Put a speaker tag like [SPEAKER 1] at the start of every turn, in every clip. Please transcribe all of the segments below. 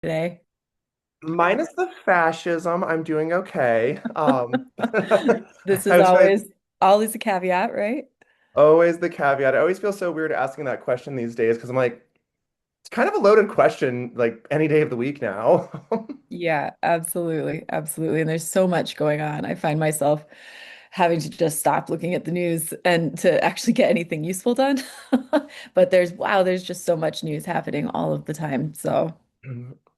[SPEAKER 1] Today.
[SPEAKER 2] Minus the fascism, I'm doing okay.
[SPEAKER 1] This is
[SPEAKER 2] I was trying,
[SPEAKER 1] always a caveat, right?
[SPEAKER 2] always the caveat. I always feel so weird asking that question these days because I'm like, it's kind of a loaded question, like any day of the week now.
[SPEAKER 1] Yeah, absolutely. Absolutely. And there's so much going on. I find myself having to just stop looking at the news and to actually get anything useful done. But there's just so much news happening all of the time. So,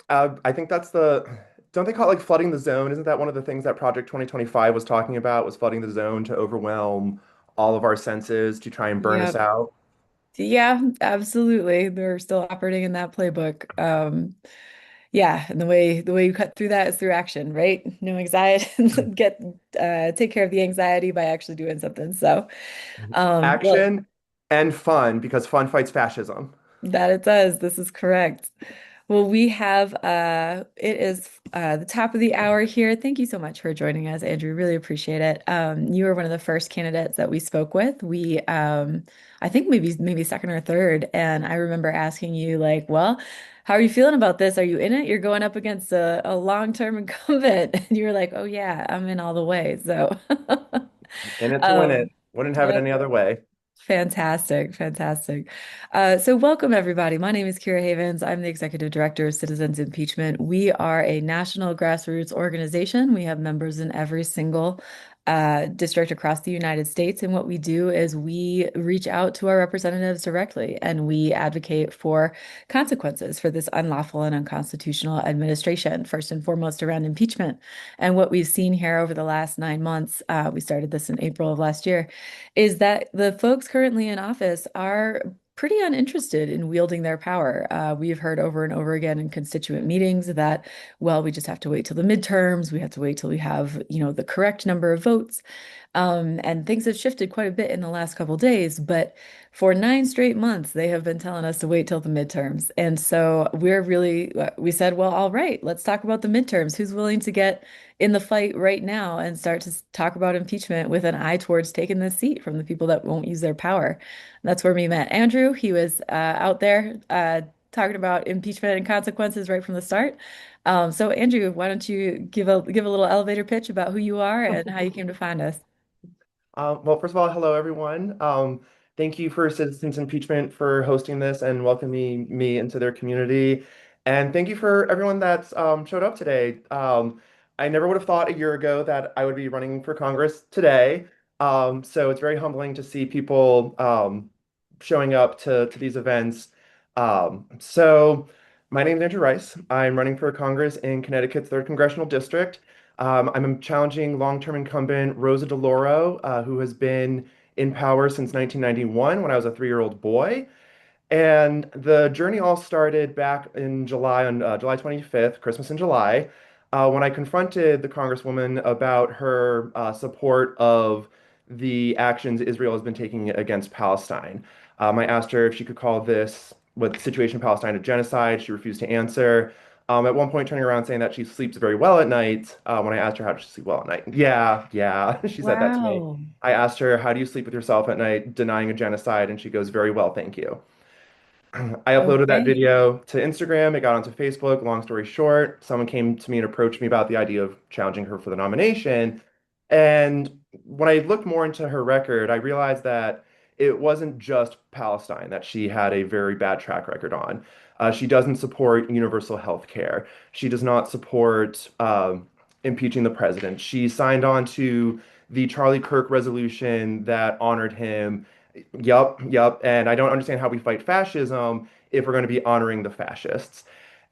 [SPEAKER 2] I think don't they call it like flooding the zone? Isn't that one of the things that Project 2025 was talking about, was flooding the zone to overwhelm all of our senses to try and burn us
[SPEAKER 1] yeah.
[SPEAKER 2] out?
[SPEAKER 1] Yeah, absolutely. They're still operating in that playbook. Yeah, and the way you cut through that is through action, right? No anxiety, get take care of the anxiety by actually doing something. So, well,
[SPEAKER 2] Action and fun, because fun fights fascism.
[SPEAKER 1] that it does. This is correct. Well, we have it is the top of the hour here. Thank you so much for joining us, Andrew. Really appreciate it. You were one of the first candidates that we spoke with. I think maybe second or third, and I remember asking you like, well, how are you feeling about this? Are you in it? You're going up against a long-term incumbent, and you were like, oh yeah, I'm in all the way. So,
[SPEAKER 2] In it to win it.
[SPEAKER 1] um,
[SPEAKER 2] Wouldn't have it
[SPEAKER 1] yep.
[SPEAKER 2] any other way.
[SPEAKER 1] Fantastic, fantastic. So welcome everybody. My name is Kira Havens. I'm the Executive Director of Citizens Impeachment. We are a national grassroots organization. We have members in every single district across the United States. And what we do is we reach out to our representatives directly and we advocate for consequences for this unlawful and unconstitutional administration, first and foremost around impeachment. And what we've seen here over the last 9 months, we started this in April of last year, is that the folks currently in office are pretty uninterested in wielding their power. We've heard over and over again in constituent meetings that, well, we just have to wait till the midterms. We have to wait till we have, the correct number of votes. And things have shifted quite a bit in the last couple days, but for 9 straight months, they have been telling us to wait till the midterms. And so we said, well, all right, let's talk about the midterms. Who's willing to get in the fight right now and start to talk about impeachment with an eye towards taking the seat from the people that won't use their power? That's where we met Andrew. He was out there talking about impeachment and consequences right from the start. So Andrew, why don't you give a little elevator pitch about who you are and how you came to find us?
[SPEAKER 2] Well, first of all, hello everyone. Thank you for Citizens Impeachment for hosting this and welcoming me into their community. And thank you for everyone that's showed up today. I never would have thought a year ago that I would be running for Congress today. So it's very humbling to see people showing up to these events. So my name is Andrew Rice. I'm running for Congress in Connecticut's 3rd Congressional District. I'm challenging long-term incumbent Rosa DeLauro, who has been in power since 1991 when I was a 3-year-old boy. And the journey all started back in July, on July 25th, Christmas in July, when I confronted the Congresswoman about her support of the actions Israel has been taking against Palestine. I asked her if she could call this, what the situation in Palestine, a genocide. She refused to answer. At one point, turning around saying that she sleeps very well at night. When I asked her how does she sleep well at night, yeah, yeah, she said that to me.
[SPEAKER 1] Wow.
[SPEAKER 2] I asked her, how do you sleep with yourself at night, denying a genocide? And she goes, very well, thank you. I uploaded that
[SPEAKER 1] Okay.
[SPEAKER 2] video to Instagram. It got onto Facebook. Long story short, someone came to me and approached me about the idea of challenging her for the nomination. And when I looked more into her record, I realized that it wasn't just Palestine that she had a very bad track record on. She doesn't support universal health care. She does not support impeaching the president. She signed on to the Charlie Kirk resolution that honored him. Yup, yup. And I don't understand how we fight fascism if we're going to be honoring the fascists.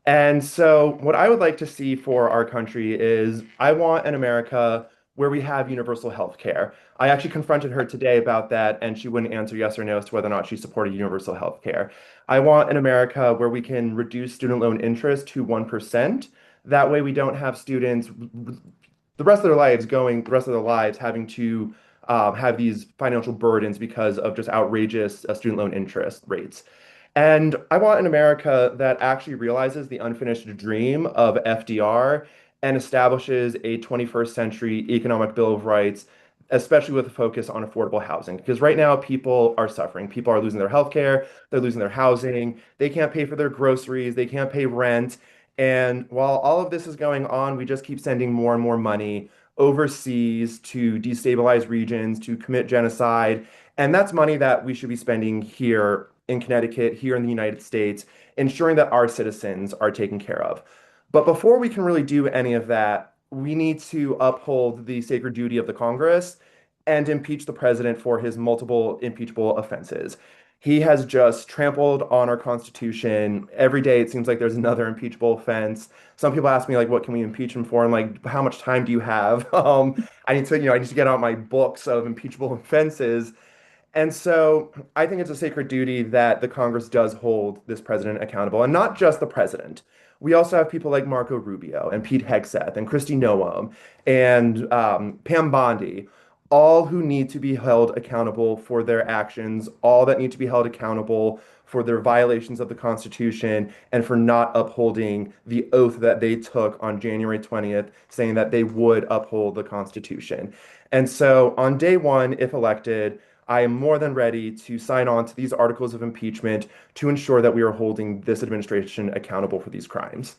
[SPEAKER 2] And so, what I would like to see for our country is I want an America where we have universal health care. I actually confronted her today about that, and she wouldn't answer yes or no as to whether or not she supported universal health care. I want an America where we can reduce student loan interest to 1%. That way, we don't have students the rest of their lives having to have these financial burdens because of just outrageous student loan interest rates. And I want an America that actually realizes the unfinished dream of FDR and establishes a 21st century economic bill of rights, especially with a focus on affordable housing. Because right now, people are suffering. People are losing their health care, they're losing their housing, they can't pay for their groceries, they can't pay rent. And while all of this is going on, we just keep sending more and more money overseas to destabilize regions, to commit genocide. And that's money that we should be spending here in Connecticut, here in the United States, ensuring that our citizens are taken care of. But before we can really do any of that, we need to uphold the sacred duty of the Congress and impeach the president for his multiple impeachable offenses. He has just trampled on our Constitution. Every day it seems like there's another impeachable offense. Some people ask me like, what can we impeach him for? I'm like, how much time do you have? I need to get out my books of impeachable offenses. And so I think it's a sacred duty that the Congress does hold this president accountable, and not just the president. We also have people like Marco Rubio and Pete Hegseth and Kristi Noem and Pam Bondi, all who need to be held accountable for their actions, all that need to be held accountable for their violations of the Constitution and for not upholding the oath that they took on January 20th, saying that they would uphold the Constitution. And so on day one, if elected, I am more than ready to sign on to these articles of impeachment to ensure that we are holding this administration accountable for these crimes.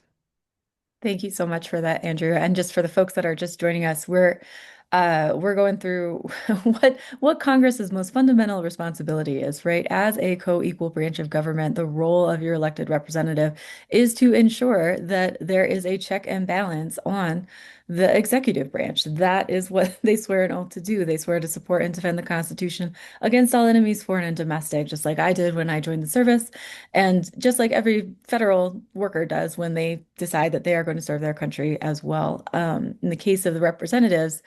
[SPEAKER 1] Thank you so much for that, Andrew. And just for the folks that are just joining us, we're going through what Congress's most fundamental responsibility is, right? As a co-equal branch of government, the role of your elected representative is to ensure that there is a check and balance on the executive branch. That is what they swear an oath to do. They swear to support and defend the Constitution against all enemies, foreign and domestic, just like I did when I joined the service. And just like every federal worker does when they decide that they are going to serve their country as well. In the case of the representatives,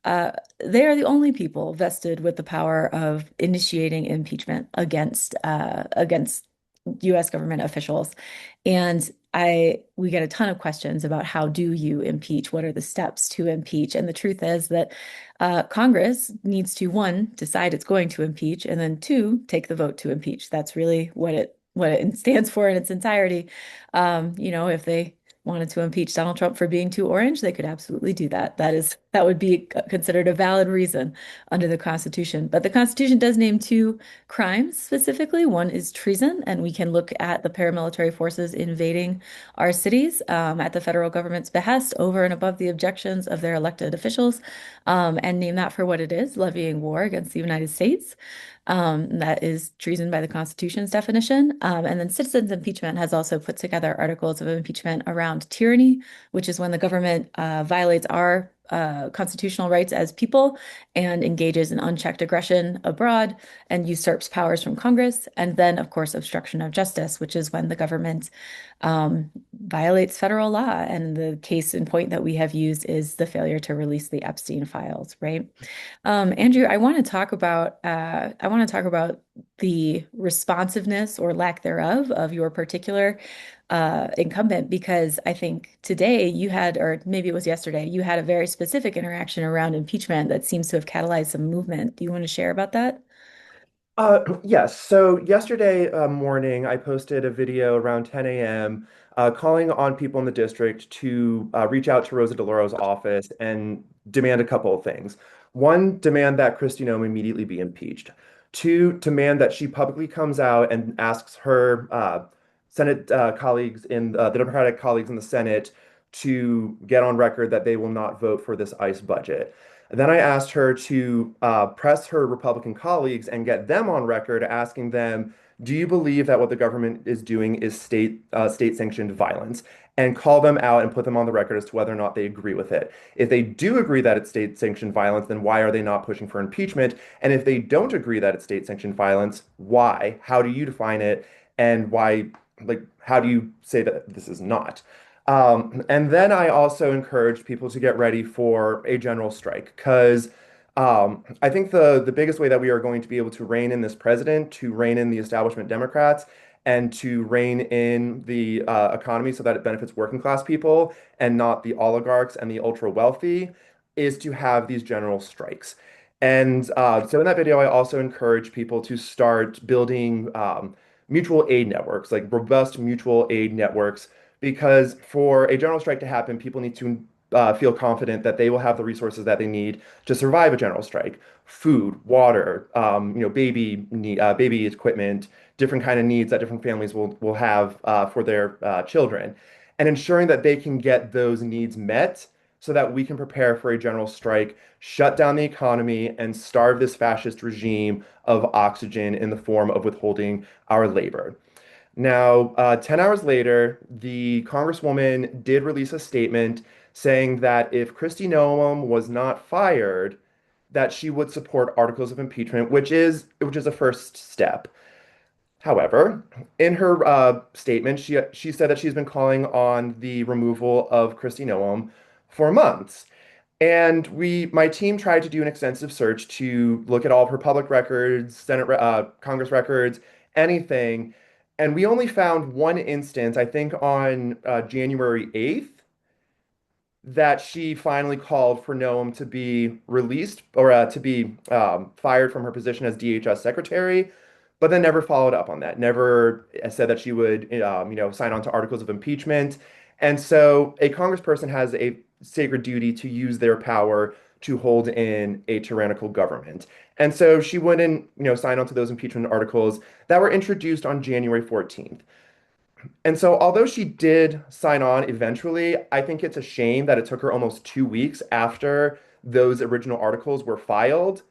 [SPEAKER 1] they are the only people vested with the power of initiating impeachment against U.S. government officials. And we get a ton of questions about how do you impeach? What are the steps to impeach? And the truth is that Congress needs to, one, decide it's going to impeach, and then two, take the vote to impeach. That's really what it stands for in its entirety. If they wanted to impeach Donald Trump for being too orange, they could absolutely do that. That would be considered a valid reason under the Constitution. But the Constitution does name two crimes specifically. One is treason, and we can look at the paramilitary forces invading our cities at the federal government's behest over and above the objections of their elected officials, and name that for what it is, levying war against the United States. That is treason by the Constitution's definition. And then citizens impeachment has also put together articles of impeachment around tyranny, which is when the government violates our constitutional rights as people and engages in unchecked aggression abroad and usurps powers from Congress. And then, of course, obstruction of justice, which is when the government violates federal law. And the case in point that we have used is the failure to release the Epstein files, right? Andrew, I want to talk about the responsiveness or lack thereof of your particular incumbent, because I think today you had, or maybe it was yesterday, you had a very specific interaction around impeachment that seems to have catalyzed some movement. Do you want to share about that?
[SPEAKER 2] Yes. So yesterday morning, I posted a video around 10 a.m. Calling on people in the district to reach out to Rosa DeLauro's office and demand a couple of things. One, demand that Kristi Noem immediately be impeached. Two, demand that she publicly comes out and asks her Senate colleagues the Democratic colleagues in the Senate to get on record that they will not vote for this ICE budget. Then I asked her to press her Republican colleagues and get them on record asking them, do you believe that what the government is doing is state-sanctioned violence? And call them out and put them on the record as to whether or not they agree with it. If they do agree that it's state-sanctioned violence, then why are they not pushing for impeachment? And if they don't agree that it's state-sanctioned violence, why? How do you define it? And why, like, how do you say that this is not? And then I also encourage people to get ready for a general strike because I think the biggest way that we are going to be able to rein in this president, to rein in the establishment Democrats, and to rein in the economy so that it benefits working class people and not the oligarchs and the ultra wealthy, is to have these general strikes. And so in that video, I also encourage people to start building mutual aid networks, like robust mutual aid networks because for a general strike to happen, people need to feel confident that they will have the resources that they need to survive a general strike: food, water, baby equipment, different kind of needs that different families will have for their children. and ensuring that they can get those needs met so that we can prepare for a general strike, shut down the economy, and starve this fascist regime of oxygen in the form of withholding our labor. Now, 10 hours later, the Congresswoman did release a statement saying that if Kristi Noem was not fired, that she would support articles of impeachment, which is a first step. However, in her statement, she said that she's been calling on the removal of Kristi Noem for months. And my team tried to do an extensive search to look at all of her public records, Congress records, anything. And we only found one instance, I think on January 8th, that she finally called for Noam to be released or to be fired from her position as DHS secretary, but then never followed up on that. Never said that she would, sign on to articles of impeachment. And so a congressperson has a sacred duty to use their power to hold in a tyrannical government. And so she wouldn't, sign on to those impeachment articles that were introduced on January 14th. And so, although she did sign on eventually, I think it's a shame that it took her almost 2 weeks after those original articles were filed.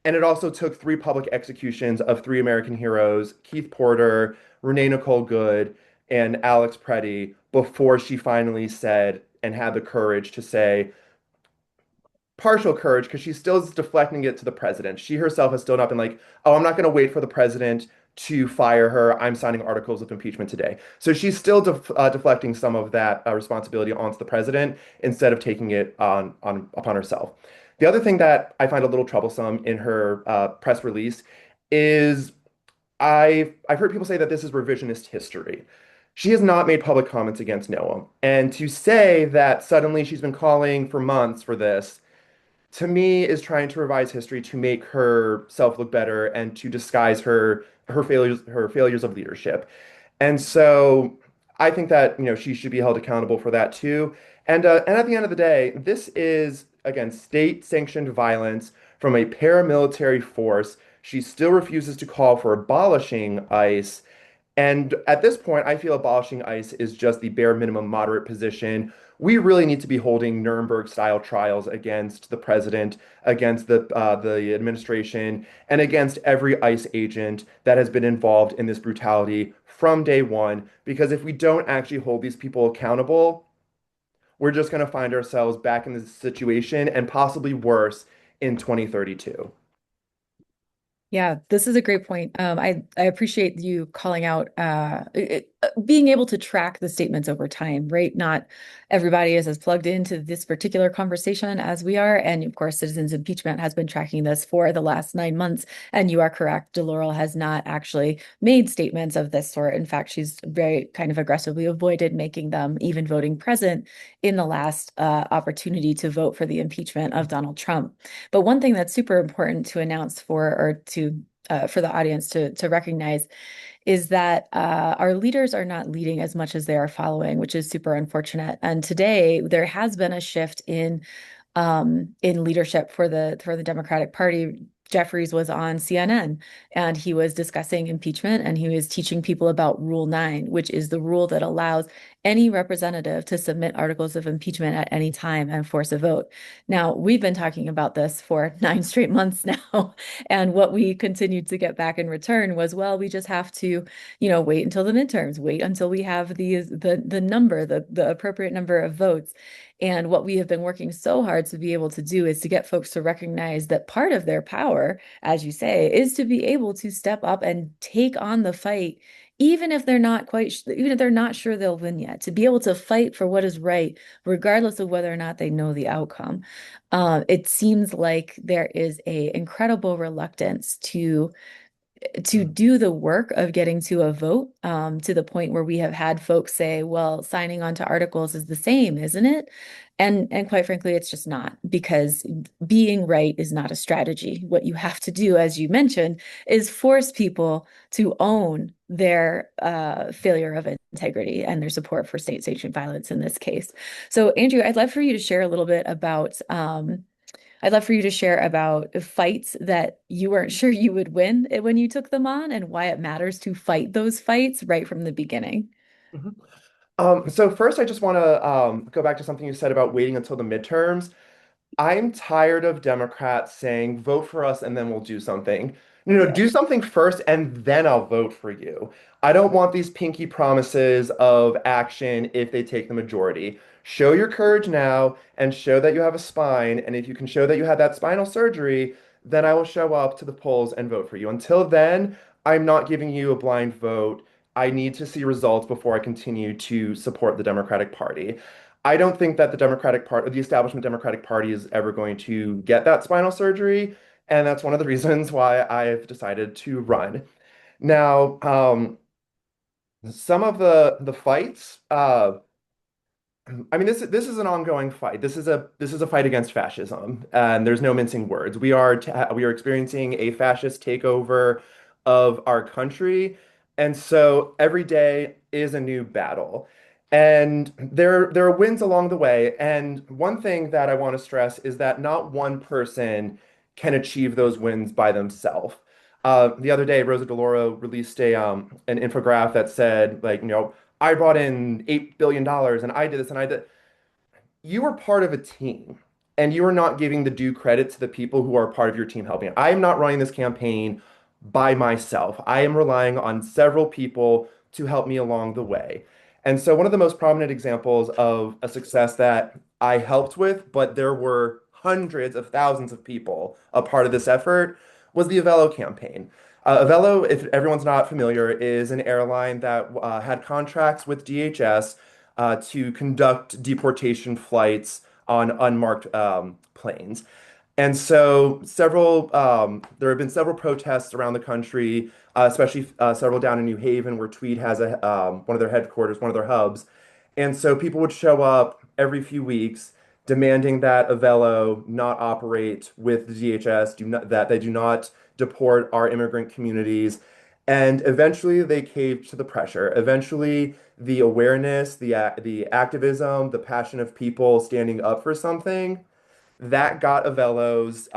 [SPEAKER 2] And it also took three public executions of three American heroes, Keith Porter, Renee Nicole Good, and Alex Preddy, before she finally said and had the courage to say, partial courage, because she still is deflecting it to the president. She herself has still not been like, oh, I'm not going to wait for the president to fire her. I'm signing articles of impeachment today. So she's still deflecting some of that responsibility onto the president instead of taking it on upon herself. The other thing that I find a little troublesome in her press release is I've heard people say that this is revisionist history. She has not made public comments against Noah. And to say that suddenly she's been calling for months for this, to me, is trying to revise history to make herself look better and to disguise her failures of leadership. And so I think that, she should be held accountable for that too. And at the end of the day, this is again state-sanctioned violence from a paramilitary force. She still refuses to call for abolishing ICE. And at this point, I feel abolishing ICE is just the bare minimum moderate position. We really need to be holding Nuremberg-style trials against the president, against the administration, and against every ICE agent that has been involved in this brutality from day one. Because if we don't actually hold these people accountable, we're just going to find ourselves back in this situation and possibly worse in 2032.
[SPEAKER 1] Yeah, this is a great point. I appreciate you calling out being able to track the statements over time, right? Not everybody is as plugged into this particular conversation as we are. And of course, Citizens Impeachment has been tracking this for the last 9 months. And you are correct. DeLaurel has not actually made statements of this sort. In fact, she's very kind of aggressively avoided making them, even voting present in the last opportunity to vote for the impeachment of Donald Trump. But one thing that's super important to announce for the audience to recognize is that our leaders are not leading as much as they are following, which is super unfortunate. And today there has been a shift in leadership for the Democratic Party. Jeffries was on CNN and he was discussing impeachment and he was teaching people about Rule 9, which is the rule that allows any representative to submit articles of impeachment at any time and force a vote. Now, we've been talking about this for 9 straight months now, and what we continued to get back in return was, well, we just have to, wait until the midterms, wait until we have the appropriate number of votes. And what we have been working so hard to be able to do is to get folks to recognize that part of their power, as you say, is to be able to step up and take on the fight, even if they're not sure they'll win yet, to be able to fight for what is right, regardless of whether or not they know the outcome. It seems like there is a incredible reluctance to do the work of getting to a vote, to the point where we have had folks say, well, signing on to articles is the same, isn't it? And quite frankly, it's just not, because being right is not a strategy. What you have to do, as you mentioned, is force people to own their failure of integrity and their support for state-sanctioned violence in this case. So, Andrew, I'd love for you to share about fights that you weren't sure you would win when you took them on and why it matters to fight those fights right from the beginning.
[SPEAKER 2] Mhm. So first, I just want to go back to something you said about waiting until the midterms. I'm tired of Democrats saying, vote for us and then we'll do something. No,
[SPEAKER 1] Yeah.
[SPEAKER 2] do something first and then I'll vote for you. I don't want these pinky promises of action if they take the majority. Show your courage now and show that you have a spine. And if you can show that you had that spinal surgery, then I will show up to the polls and vote for you. Until then, I'm not giving you a blind vote. I need to see results before I continue to support the Democratic Party. I don't think that the Democratic Party, the establishment Democratic Party, is ever going to get that spinal surgery, and that's one of the reasons why I've decided to run. Now, some of the fights, I mean, this is an ongoing fight. This is a fight against fascism, and there's no mincing words. We are experiencing a fascist takeover of our country, and so every day is a new battle. And there are wins along the way. And one thing that I want to stress is that not one person can achieve those wins by themselves. The other day, Rosa DeLauro released a an infographic that said, like, I brought in $8 billion and I did this and I did. You are part of a team and you are not giving the due credit to the people who are part of your team helping. I am not running this campaign by myself. I am relying on several people to help me along the way. And so, one of the most prominent examples of a success that I helped with, but there were hundreds of thousands of people a part of this effort, was the Avello campaign. Avello, if everyone's not familiar, is an airline that had contracts with DHS to conduct deportation flights on unmarked planes. And so there have been several protests around the country, especially several down in New Haven, where Tweed has one of their headquarters, one of their hubs. And so people would show up every few weeks demanding that Avello not operate with the DHS, that they do not deport our immigrant communities. And eventually they caved to the pressure. Eventually, the awareness, the activism, the passion of people standing up for something, that got Avello's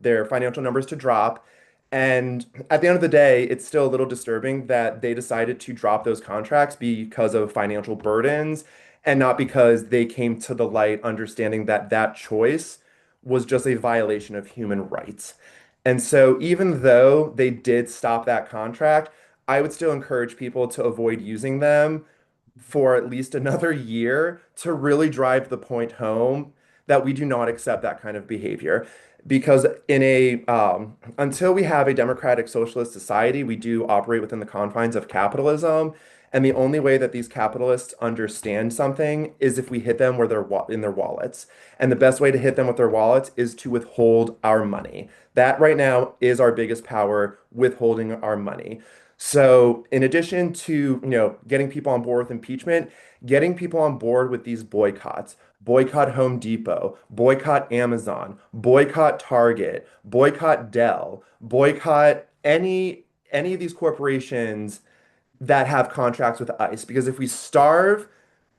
[SPEAKER 2] their financial numbers to drop. And at the end of the day, it's still a little disturbing that they decided to drop those contracts because of financial burdens and not because they came to the light understanding that that choice was just a violation of human rights. And so, even though they did stop that contract, I would still encourage people to avoid using them for at least another year to really drive the point home that we do not accept that kind of behavior. Because until we have a democratic socialist society, we do operate within the confines of capitalism. And the only way that these capitalists understand something is if we hit them where in their wallets. And the best way to hit them with their wallets is to withhold our money. That right now is our biggest power, withholding our money. So, in addition to, getting people on board with impeachment, getting people on board with these boycotts, boycott Home Depot, boycott Amazon, boycott Target, boycott Dell, boycott any of these corporations that have contracts with ICE. Because if we starve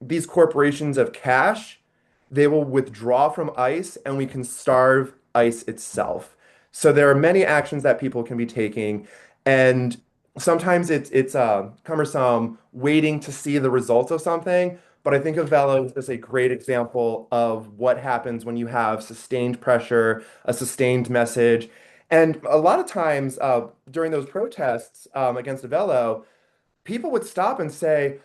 [SPEAKER 2] these corporations of cash, they will withdraw from ICE and we can starve ICE itself. So there are many actions that people can be taking, and sometimes it's cumbersome waiting to see the results of something. But I think Avello is a great example of what happens when you have sustained pressure, a sustained message. And a lot of times during those protests against Avello, people would stop and say,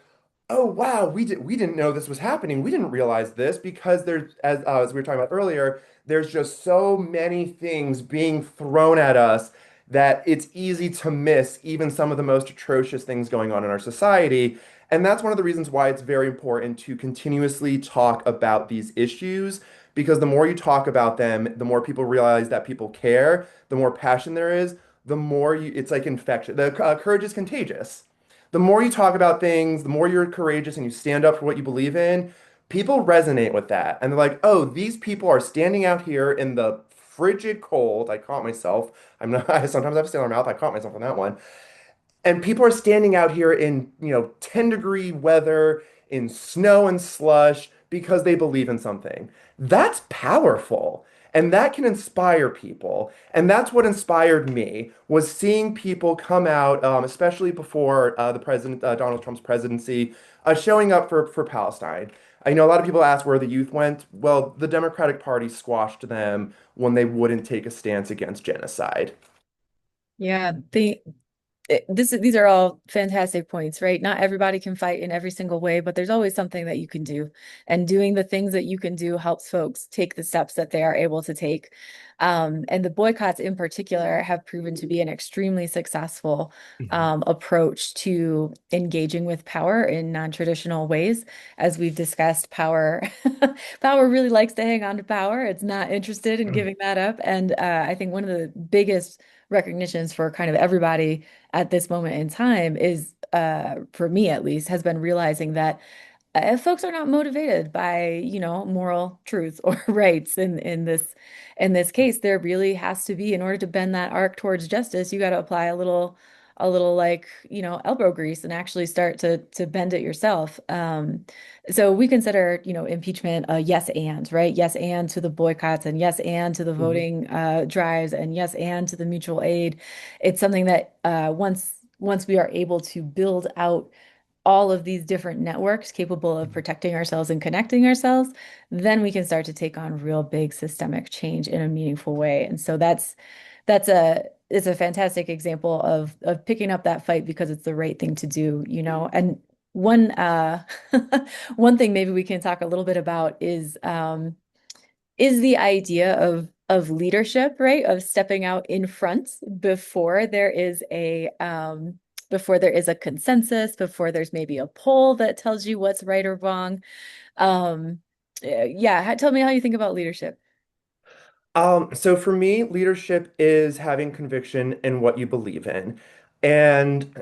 [SPEAKER 2] "Oh wow, we didn't know this was happening. We didn't realize this because there's as we were talking about earlier, there's just so many things being thrown at us that it's easy to miss even some of the most atrocious things going on in our society." And that's one of the reasons why it's very important to continuously talk about these issues, because the more you talk about them, the more people realize that people care, the more passion there is, the more it's like infection. The courage is contagious. The more you talk about things, the more you're courageous and you stand up for what you believe in, people resonate with that. And they're like, oh, these people are standing out here in the frigid cold. I caught myself. I'm not, I sometimes have to stay in my mouth. I caught myself on that one. And people are standing out here in, 10-degree weather, in snow and slush because they believe in something. That's powerful. And that can inspire people. And that's what inspired me was seeing people come out, especially before the president, Donald Trump's presidency, showing up for Palestine. I know a lot of people ask where the youth went. Well, the Democratic Party squashed them when they wouldn't take a stance against genocide.
[SPEAKER 1] Yeah, these are all fantastic points, right? Not everybody can fight in every single way, but there's always something that you can do. And doing the things that you can do helps folks take the steps that they are able to take. And the boycotts in particular have proven to be an extremely successful
[SPEAKER 2] Mhm.
[SPEAKER 1] approach to engaging with power in non-traditional ways. As we've discussed, power really likes to hang on to power. It's not interested in giving that up. And I think one of the biggest recognitions for kind of everybody at this moment in time is, for me at least, has been realizing that if folks are not motivated by, moral truth or rights in this case, there really has to be, in order to bend that arc towards justice, you got to apply a little like, elbow grease and actually start to bend it yourself. So we consider, impeachment a yes and, right? Yes and to the boycotts, and yes and to the
[SPEAKER 2] Mhm.
[SPEAKER 1] voting drives, and yes and to the mutual aid. It's something that once we are able to build out all of these different networks capable of protecting ourselves and connecting ourselves, then we can start to take on real big systemic change in a meaningful way. And so it's a fantastic example of picking up that fight because it's the right thing to do. And one one thing maybe we can talk a little bit about is the idea of leadership, right? Of stepping out in front before there is a consensus, before there's maybe a poll that tells you what's right or wrong. Yeah, tell me how you think about leadership.
[SPEAKER 2] So for me, leadership is having conviction in what you believe in. And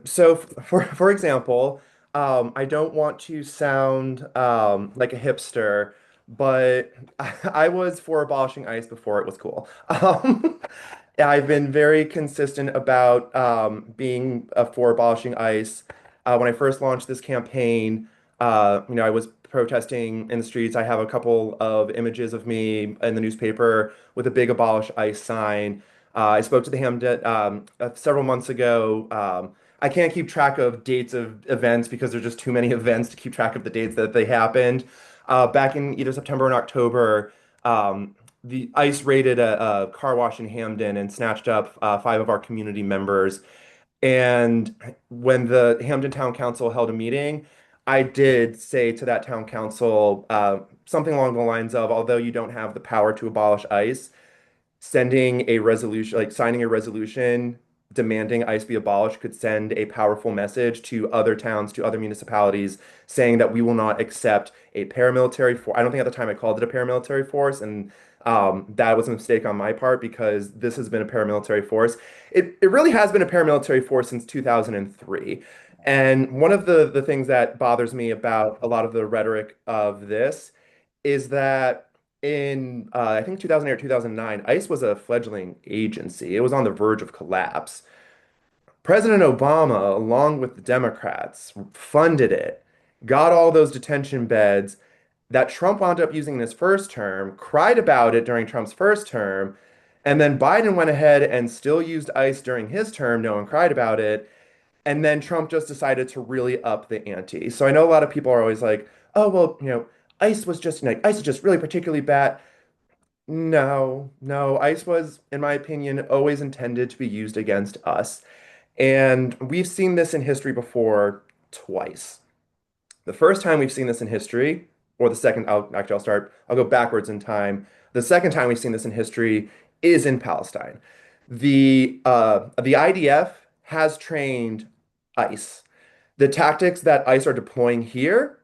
[SPEAKER 2] so, for example, I don't want to sound like a hipster, but I was for abolishing ICE before it was cool. I've been very consistent about being for abolishing ICE. When I first launched this campaign, I was protesting in the streets. I have a couple of images of me in the newspaper with a big abolish ICE sign. I spoke to the Hamden several months ago. I can't keep track of dates of events because there's just too many events to keep track of the dates that they happened. Back in either September and October, um, the ICE raided a car wash in Hamden and snatched up five of our community members. And when the Hamden Town Council held a meeting, I did say to that town council something along the lines of, although you don't have the power to abolish ICE, sending a resolution, like signing a resolution demanding ICE be abolished could send a powerful message to other towns, to other municipalities, saying that we will not accept a paramilitary force. I don't think at the time I called it a paramilitary force, and that was a mistake on my part because this has been a paramilitary force. It really has been a paramilitary force since 2003. And one of the things that bothers me about a lot of the rhetoric of this is that in I think 2008 or 2009, ICE was a fledgling agency. It was on the verge of collapse. President Obama, along with the Democrats, funded it, got all those detention beds that Trump wound up using in his first term, cried about it during Trump's first term, and then Biden went ahead and still used ICE during his term. No one cried about it. And then Trump just decided to really up the ante. So I know a lot of people are always like, oh, well, ICE is just really particularly bad. No, no, ICE was, in my opinion, always intended to be used against us. And we've seen this in history before twice. The first time we've seen this in history, or the second, I'll go backwards in time. The second time we've seen this in history is in Palestine. The IDF has trained ICE. The tactics that ICE are deploying here,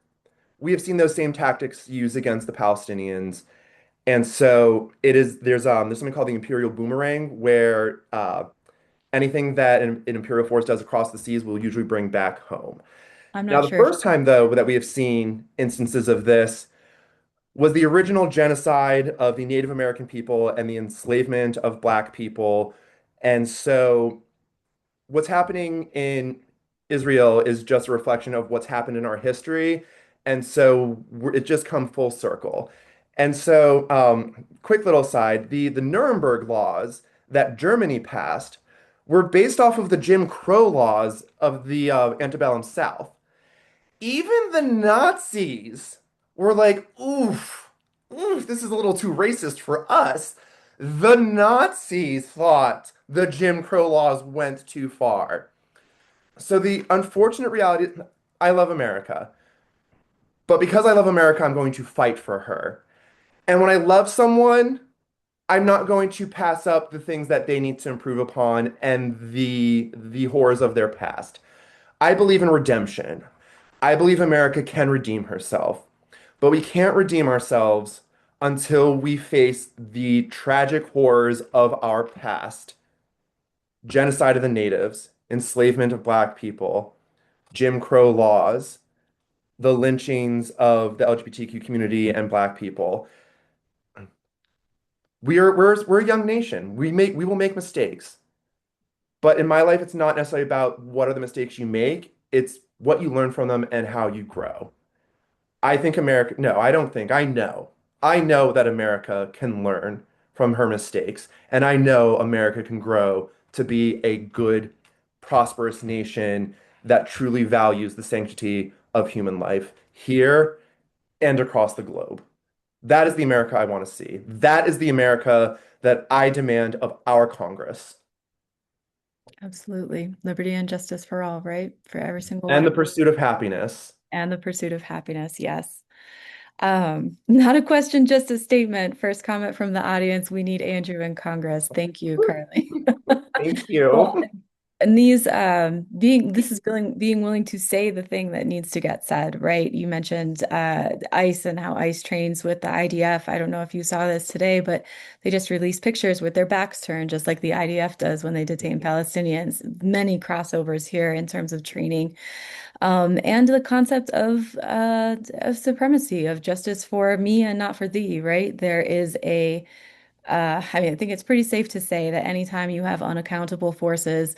[SPEAKER 2] we have seen those same tactics used against the Palestinians. And so there's something called the Imperial Boomerang, where anything that an Imperial force does across the seas will usually bring back home.
[SPEAKER 1] I'm
[SPEAKER 2] Now,
[SPEAKER 1] not
[SPEAKER 2] the
[SPEAKER 1] sure if
[SPEAKER 2] first time, though, that we have seen instances of this was the original genocide of the Native American people and the enslavement of Black people. And so what's happening in Israel is just a reflection of what's happened in our history. And so it just come full circle. And so, quick little side, the Nuremberg laws that Germany passed were based off of the Jim Crow laws of the antebellum South. Even the Nazis were like, oof, oof, this is a little too racist for us. The Nazis thought the Jim Crow laws went too far. So the unfortunate reality, I love America, but because I love America, I'm going to fight for her. And when I love someone, I'm not going to pass up the things that they need to improve upon and the horrors of their past. I believe in redemption. I believe America can redeem herself, but we can't redeem ourselves until we face the tragic horrors of our past. Genocide of the natives, enslavement of black people, Jim Crow laws, the lynchings of the LGBTQ community and black people. We're a young nation. We will make mistakes. But in my life, it's not necessarily about what are the mistakes you make. It's what you learn from them and how you grow. I think America, no, I don't think, I know. I know that America can learn from her mistakes, and I know America can grow to be a good, prosperous nation that truly values the sanctity of human life here and across the globe. That is the America I want to see. That is the America that I demand of our Congress
[SPEAKER 1] Absolutely. Liberty and justice for all, right? For every single
[SPEAKER 2] and
[SPEAKER 1] one.
[SPEAKER 2] the pursuit of happiness.
[SPEAKER 1] And the pursuit of happiness. Yes. Not a question, just a statement. First comment from the audience. We need Andrew in Congress. Thank you, Carly.
[SPEAKER 2] Thank
[SPEAKER 1] Well,
[SPEAKER 2] you.
[SPEAKER 1] and this is being willing to say the thing that needs to get said, right? You mentioned ICE and how ICE trains with the IDF. I don't know if you saw this today, but they just released pictures with their backs turned, just like the IDF does when they detain Palestinians. Many crossovers here in terms of training, and the concept of supremacy, of justice for me and not for thee, right? There is I mean, I think it's pretty safe to say that anytime you have unaccountable forces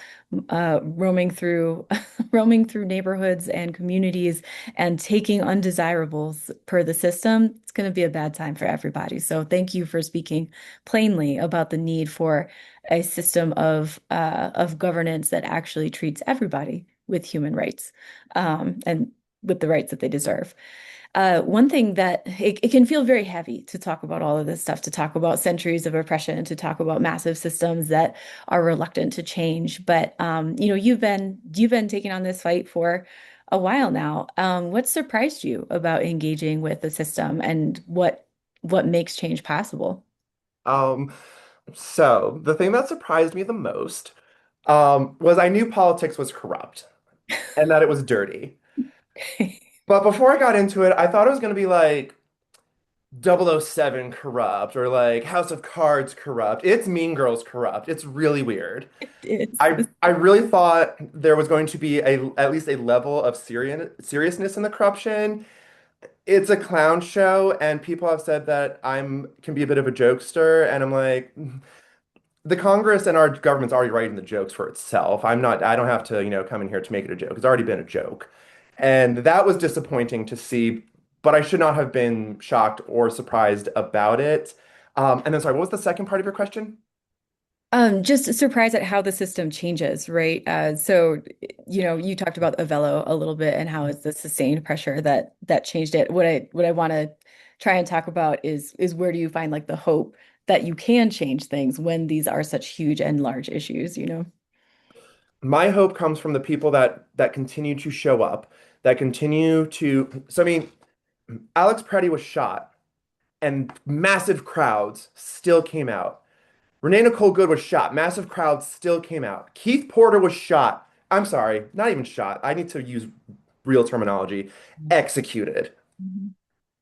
[SPEAKER 1] roaming through roaming through neighborhoods and communities and taking undesirables per the system, it's going to be a bad time for everybody. So thank you for speaking plainly about the need for a system of governance that actually treats everybody with human rights, and with the rights that they deserve. One thing that it can feel very heavy to talk about all of this stuff, to talk about centuries of oppression, to talk about massive systems that are reluctant to change. But you've been taking on this fight for a while now. What surprised you about engaging with the system, and what makes change possible?
[SPEAKER 2] Um, so the thing that surprised me the most was I knew politics was corrupt and that it was dirty. But before I got into it, I thought it was going to be like 007 corrupt or like House of Cards corrupt. It's Mean Girls corrupt. It's really weird.
[SPEAKER 1] It's
[SPEAKER 2] I really thought there was going to be at least a level of seriousness in the corruption. It's a clown show, and people have said that I'm can be a bit of a jokester, and I'm like, the Congress and our government's already writing the jokes for itself. I don't have to, come in here to make it a joke. It's already been a joke. And that was disappointing to see, but I should not have been shocked or surprised about it. And then, sorry, what was the second part of your question?
[SPEAKER 1] Just surprised at how the system changes, right? You talked about Avello a little bit and how it's the sustained pressure that changed it. What I want to try and talk about is where do you find like the hope that you can change things when these are such huge and large issues, you know?
[SPEAKER 2] My hope comes from the people that continue to show up, that continue to. So, I mean, Alex Preddy was shot, and massive crowds still came out. Renee Nicole Good was shot. Massive crowds still came out. Keith Porter was shot. I'm sorry, not even shot. I need to use real terminology. Executed.
[SPEAKER 1] Mhm.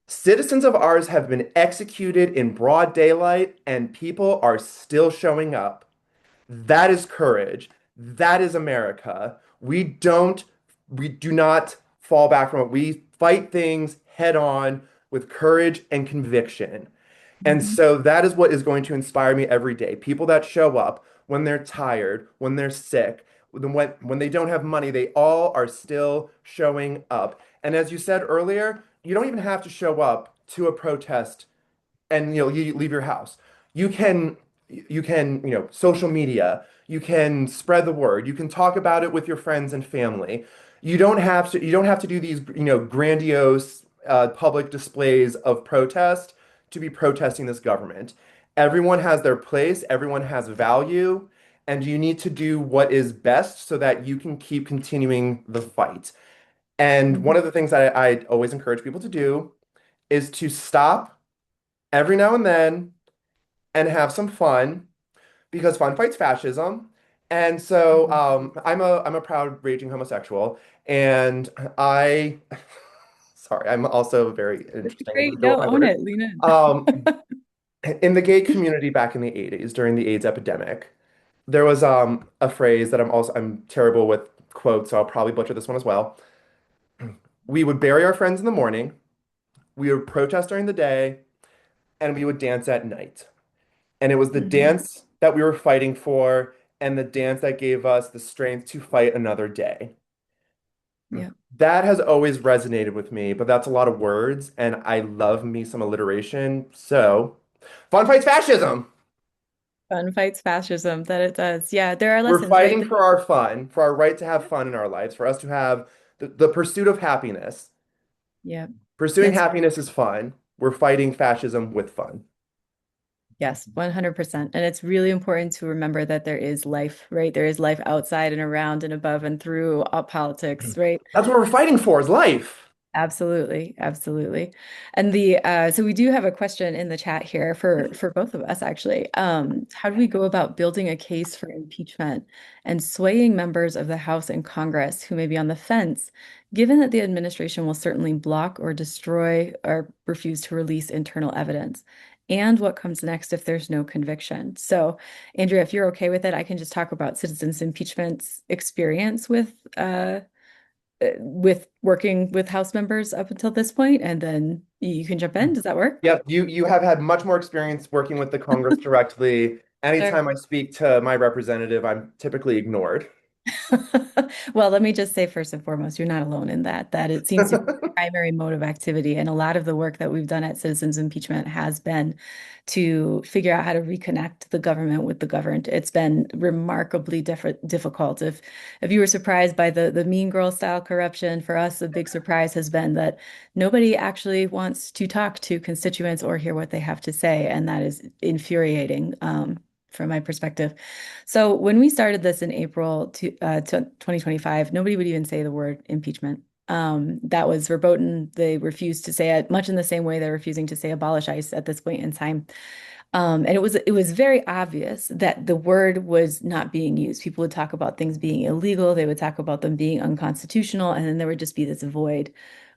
[SPEAKER 2] Citizens of ours have been executed in broad daylight, and people are still showing up. That is courage. That is America. We do not fall back from it. We fight things head on with courage and conviction. And
[SPEAKER 1] Mhm.
[SPEAKER 2] so that is what is going to inspire me every day. People that show up when they're tired, when they're sick, when they don't have money, they all are still showing up. And as you said earlier, you don't even have to show up to a protest and you leave your house. You can social media, you can spread the word, you can talk about it with your friends and family. You don't have to do these grandiose public displays of protest to be protesting this government. Everyone has their place, everyone has value, and you need to do what is best so that you can keep continuing the fight. And one
[SPEAKER 1] Mhm.
[SPEAKER 2] of the things that I always encourage people to do is to stop every now and then and have some fun because fun fights fascism. And so
[SPEAKER 1] Mhm.
[SPEAKER 2] I'm a proud raging homosexual, and I sorry, I'm also a very
[SPEAKER 1] This is
[SPEAKER 2] interesting
[SPEAKER 1] great.
[SPEAKER 2] individual
[SPEAKER 1] No,
[SPEAKER 2] with my
[SPEAKER 1] own
[SPEAKER 2] words.
[SPEAKER 1] it, lean in.
[SPEAKER 2] In the gay community back in the 80s during the AIDS epidemic, there was a phrase that I'm terrible with quotes, so I'll probably butcher this one as well. We would bury our friends in the morning, we would protest during the day, and we would dance at night. And it was the
[SPEAKER 1] Mhm.
[SPEAKER 2] dance that we were fighting for and the dance that gave us the strength to fight another day.
[SPEAKER 1] Yeah.
[SPEAKER 2] That has always resonated with me, but that's a lot of words, and I love me some alliteration. So, fun fights fascism.
[SPEAKER 1] Fun fights fascism, that it does. Yeah, there are
[SPEAKER 2] We're
[SPEAKER 1] lessons, right?
[SPEAKER 2] fighting for our fun, for our right to have fun in our lives, for us to have the pursuit of happiness.
[SPEAKER 1] Yeah,
[SPEAKER 2] Pursuing
[SPEAKER 1] that's
[SPEAKER 2] happiness is fun. We're fighting fascism with fun.
[SPEAKER 1] yes, 100%. And it's really important to remember that there is life, right? There is life outside and around and above and through politics, right?
[SPEAKER 2] That's what we're fighting for, is life.
[SPEAKER 1] Absolutely, absolutely. And the so we do have a question in the chat here for both of us actually. How do we go about building a case for impeachment and swaying members of the House and Congress who may be on the fence, given that the administration will certainly block or destroy or refuse to release internal evidence? And what comes next if there's no conviction? So, Andrea, if you're okay with it, I can just talk about citizens impeachment's experience with working with House members up until this point, and then you can jump in. Does that work?
[SPEAKER 2] Yep, you have had much more experience working with the Congress directly.
[SPEAKER 1] Sure.
[SPEAKER 2] Anytime I speak to my representative, I'm typically ignored.
[SPEAKER 1] Well, let me just say first and foremost, you're not alone in that, that it seems to be the primary mode of activity. And a lot of the work that we've done at Citizens Impeachment has been to figure out how to reconnect the government with the governed. It's been remarkably difficult. If you were surprised by the mean girl style corruption, for us, a big surprise has been that nobody actually wants to talk to constituents or hear what they have to say. And that is infuriating, from my perspective. So when we started this in April to 2025, nobody would even say the word impeachment. That was verboten. They refused to say it, much in the same way they're refusing to say abolish ICE at this point in time. And it was very obvious that the word was not being used. People would talk about things being illegal, they would talk about them being unconstitutional, and then there would just be this void.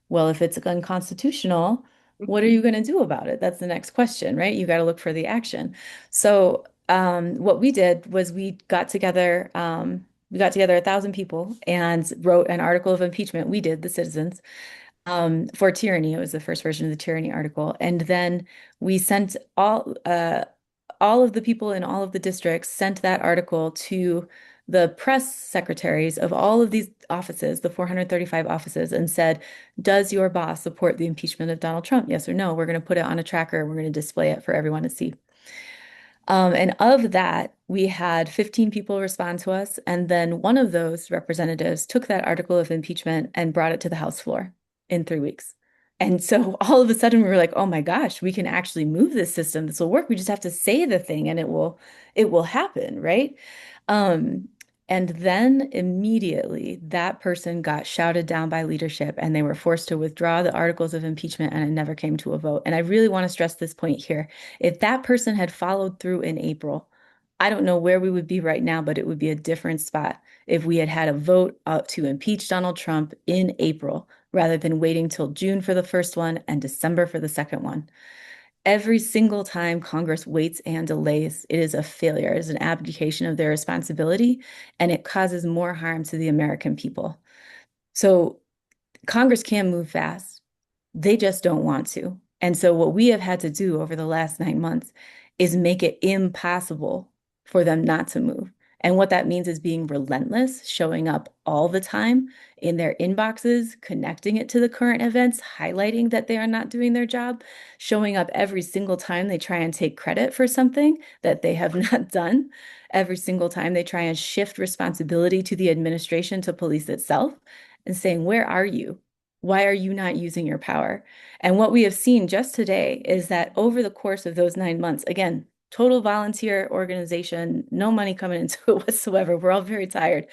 [SPEAKER 1] Well, if it's unconstitutional, what are you going to do about it? That's the next question, right? You got to look for the action. So, what we did was we got together 1,000 people and wrote an article of impeachment. We did, the citizens, for tyranny. It was the first version of the tyranny article. And then we sent all of the people in all of the districts sent that article to the press secretaries of all of these offices, the 435 offices, and said, does your boss support the impeachment of Donald Trump? Yes or no? We're going to put it on a tracker. We're going to display it for everyone to see. And of that, we had 15 people respond to us. And then one of those representatives took that article of impeachment and brought it to the House floor in 3 weeks. And so all of a sudden we were like, oh my gosh, we can actually move this system. This will work. We just have to say the thing and it will happen, right? Um, and then immediately that person got shouted down by leadership and they were forced to withdraw the articles of impeachment and it never came to a vote. And I really want to stress this point here. If that person had followed through in April, I don't know where we would be right now, but it would be a different spot if we had had a vote to impeach Donald Trump in April rather than waiting till June for the first one and December for the second one. Every single time Congress waits and delays, it is a failure. It is an abdication of their responsibility, and it causes more harm to the American people. So Congress can move fast. They just don't want to. And so what we have had to do over the last 9 months is make it impossible for them not to move. And what that means is being relentless, showing up all the time in their inboxes, connecting it to the current events, highlighting that they are not doing their job, showing up every single time they try and take credit for something that they have not done. Every single time they try and shift responsibility to the administration, to police itself, and saying, where are you? Why are you not using your power? And what we have seen just today is that over the course of those 9 months, again, total volunteer organization, no money coming into it whatsoever. We're all very tired.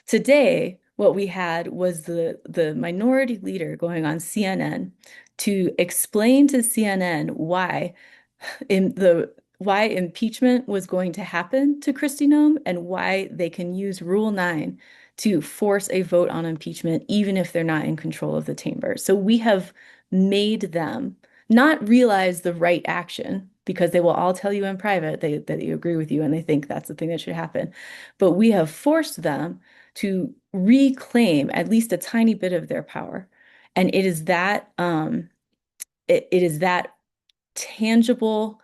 [SPEAKER 1] Today, what we had was the minority leader going on CNN to explain to CNN why impeachment was going to happen to Kristi Noem and why they can use Rule 9 to force a vote on impeachment, even if they're not in control of the chamber. So we have made them not realize the right action because they will all tell you in private that they agree with you and they think that's the thing that should happen. But we have forced them to reclaim at least a tiny bit of their power. And it is that tangible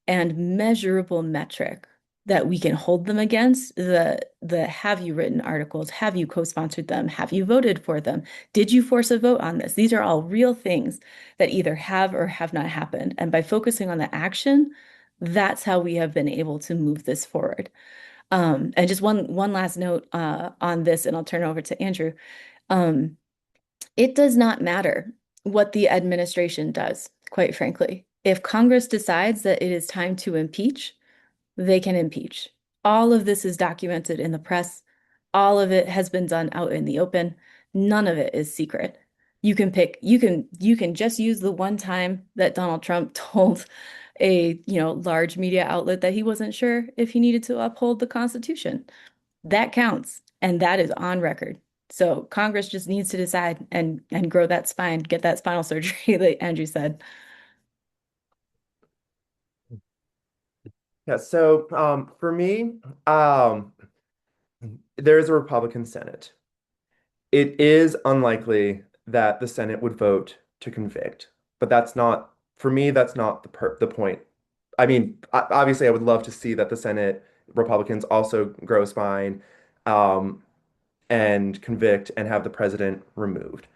[SPEAKER 1] and measurable metric that we can hold them against the have you written articles, have you co-sponsored them, have you voted for them, did you force a vote on this? These are all real things that either have or have not happened. And by focusing on the action, that's how we have been able to move this forward. And just one last note on this, and I'll turn it over to Andrew. Um, it does not matter what the administration does, quite frankly. If Congress decides that it is time to impeach, they can impeach. All of this is documented in the press. All of it has been done out in the open. None of it is secret. You can just use the one time that Donald Trump told a, large media outlet that he wasn't sure if he needed to uphold the Constitution. That counts, and that is on record. So Congress just needs to decide and grow that spine, get that spinal surgery that Andrew said.
[SPEAKER 2] Yeah, so for me, um, there is a Republican Senate. It is unlikely that the Senate would vote to convict, but that's not, for me, that's not the point. I mean, obviously, I would love to see that the Senate Republicans also grow spine, um, and convict and have the president removed.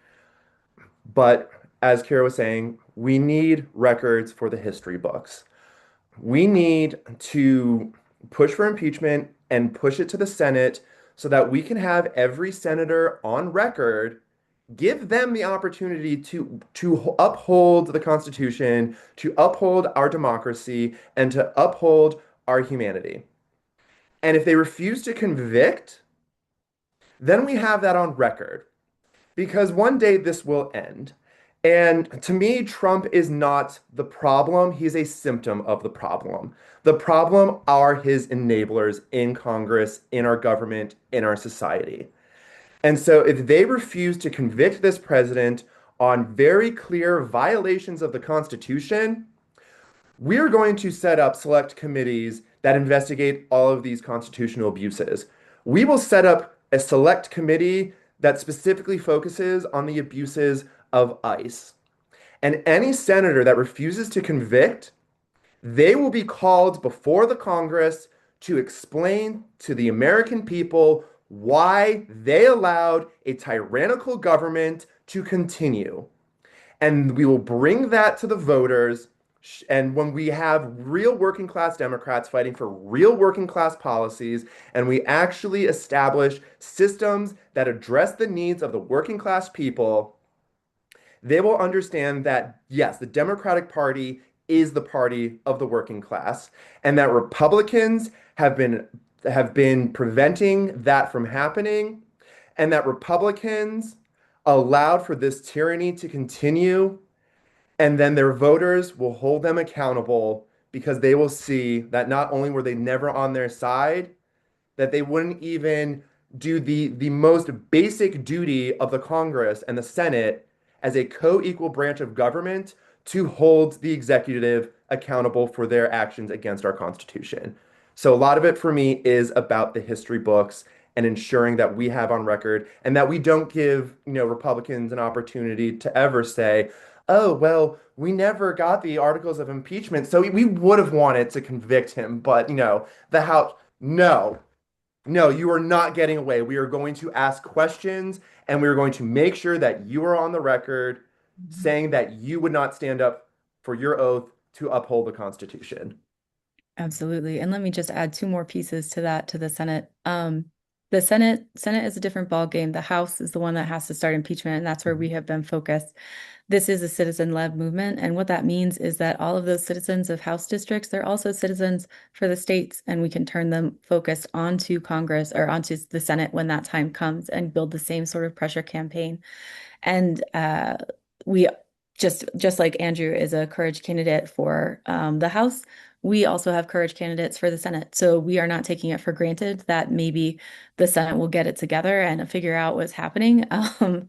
[SPEAKER 2] But as Kira was saying, we need records for the history books. We need to push for impeachment and push it to the Senate so that we can have every senator on record, give them the opportunity to uphold the Constitution, to uphold our democracy, and to uphold our humanity. And if they refuse to convict, then we have that on record because one day this will end. And to me, Trump is not the problem. He's a symptom of the problem. The problem are his enablers in Congress, in our government, in our society. And so if they refuse to convict this president on very clear violations of the Constitution, we're going to set up select committees that investigate all of these constitutional abuses. We will set up a select committee that specifically focuses on the abuses of ICE. And any senator that refuses to convict, they will be called before the Congress to explain to the American people why they allowed a tyrannical government to continue. And we will bring that to the voters. And when we have real working class Democrats fighting for real working class policies, and we actually establish systems that address the needs of the working class people, they will understand that, yes, the Democratic Party is the party of the working class, and that Republicans have been preventing that from happening, and that Republicans allowed for this tyranny to continue, and then their voters will hold them accountable because they will see that not only were they never on their side, that they wouldn't even do the most basic duty of the Congress and the Senate as a co-equal branch of government to hold the executive accountable for their actions against our Constitution. So a lot of it for me is about the history books and ensuring that we have on record and that we don't give, Republicans an opportunity to ever say, oh, well, we never got the articles of impeachment, so we would have wanted to convict him, but, the House, no. No, you are not getting away. We are going to ask questions and we are going to make sure that you are on the record
[SPEAKER 1] Mhm.
[SPEAKER 2] saying that you would not stand up for your oath to uphold the Constitution.
[SPEAKER 1] Absolutely. And let me just add two more pieces to that to the Senate. The Senate is a different ball game. The House is the one that has to start impeachment, and that's where we have been focused. This is a citizen-led movement, and what that means is that all of those citizens of House districts, they're also citizens for the states, and we can turn them focused onto Congress or onto the Senate when that time comes and build the same sort of pressure campaign. And we just like Andrew is a courage candidate for the House, we also have courage candidates for the Senate. So we are not taking it for granted that maybe the Senate will get it together and figure out what's happening.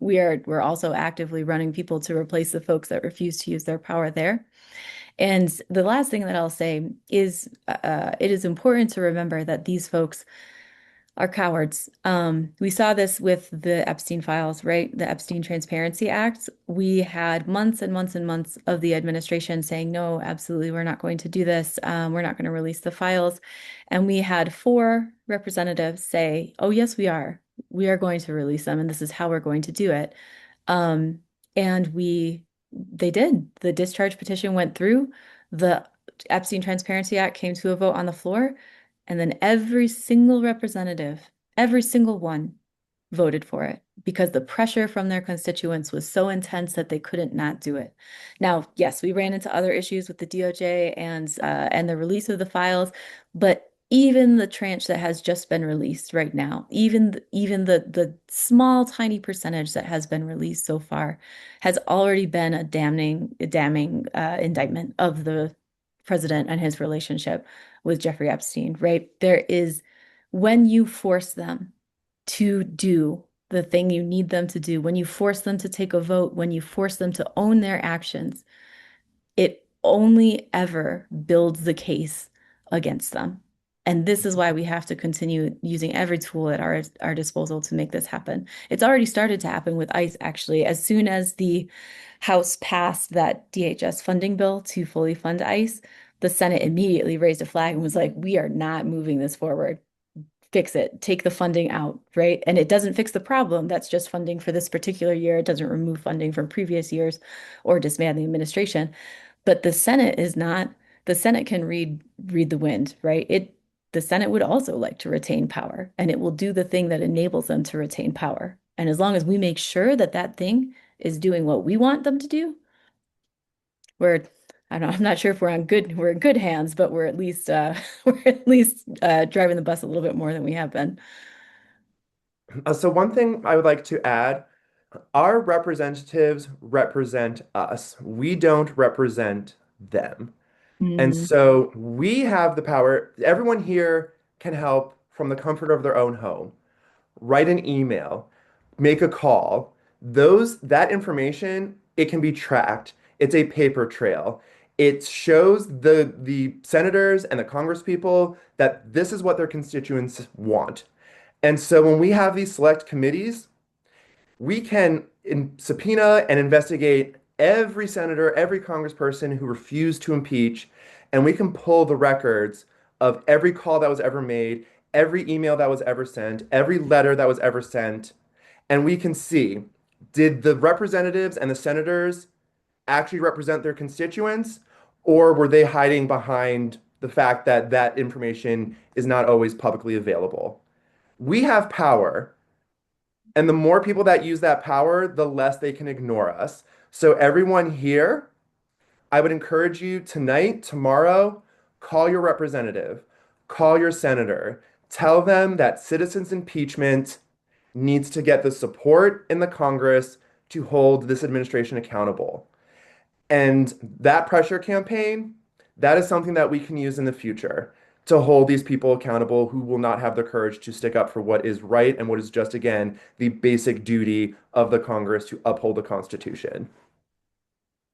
[SPEAKER 1] We're also actively running people to replace the folks that refuse to use their power there. And the last thing that I'll say is it is important to remember that these folks are cowards. We saw this with the Epstein files, right? The Epstein Transparency Act. We had months and months and months of the administration saying, no, absolutely, we're not going to do this. We're not going to release the files. And we had four representatives say, oh, yes, we are. We are going to release them, and this is how we're going to do it. Um, and they did. The discharge petition went through. The Epstein Transparency Act came to a vote on the floor. And then every single representative, every single one voted for it because the pressure from their constituents was so intense that they couldn't not do it. Now, yes, we ran into other issues with the DOJ and the release of the files, but even the tranche that has just been released right now, even the small tiny percentage that has been released so far, has already been a damning indictment of the president and his relationship with Jeffrey Epstein. Right? There is when you force them to do the thing you need them to do, when you force them to take a vote, when you force them to own their actions, it only ever builds the case against them. And this is why we have to continue using every tool at our disposal to make this happen. It's already started to happen with ICE, actually. As soon as the House passed that DHS funding bill to fully fund ICE, the Senate immediately raised a flag and was like, we are not moving this forward. Fix it, take the funding out, right? And it doesn't fix the problem. That's just funding for this particular year. It doesn't remove funding from previous years or disband the administration. But the Senate is not, the Senate can read the wind, right? The Senate would also like to retain power, and it will do the thing that enables them to retain power. And as long as we make sure that that thing is doing what we want them to do, we're I don't know, I'm not sure if we're in good hands, but we're at least we're at least driving the bus a little bit more than we have been.
[SPEAKER 2] So one thing I would like to add, our representatives represent us. We don't represent them. And
[SPEAKER 1] Mhm.
[SPEAKER 2] so we have the power. Everyone here can help from the comfort of their own home. Write an email, make a call. That information, it can be tracked. It's a paper trail. It shows the senators and the congresspeople that this is what their constituents want. And so when we have these select committees, we can subpoena and investigate every senator, every congressperson who refused to impeach, and we can pull the records of every call that was ever made, every email that was ever sent, every letter that was ever sent, and we can see, did the representatives and the senators actually represent their constituents, or were they hiding behind the fact that that information is not always publicly available? We have power. And the more people that use that power, the less they can ignore us. So, everyone here, I would encourage you tonight, tomorrow, call your representative, call your senator, tell them that citizens impeachment needs to get the support in the Congress to hold this administration accountable. And that pressure campaign, that is something that we can use in the future to hold these people accountable who will not have the courage to stick up for what is right and what is just, again, the basic duty of the Congress to uphold the Constitution.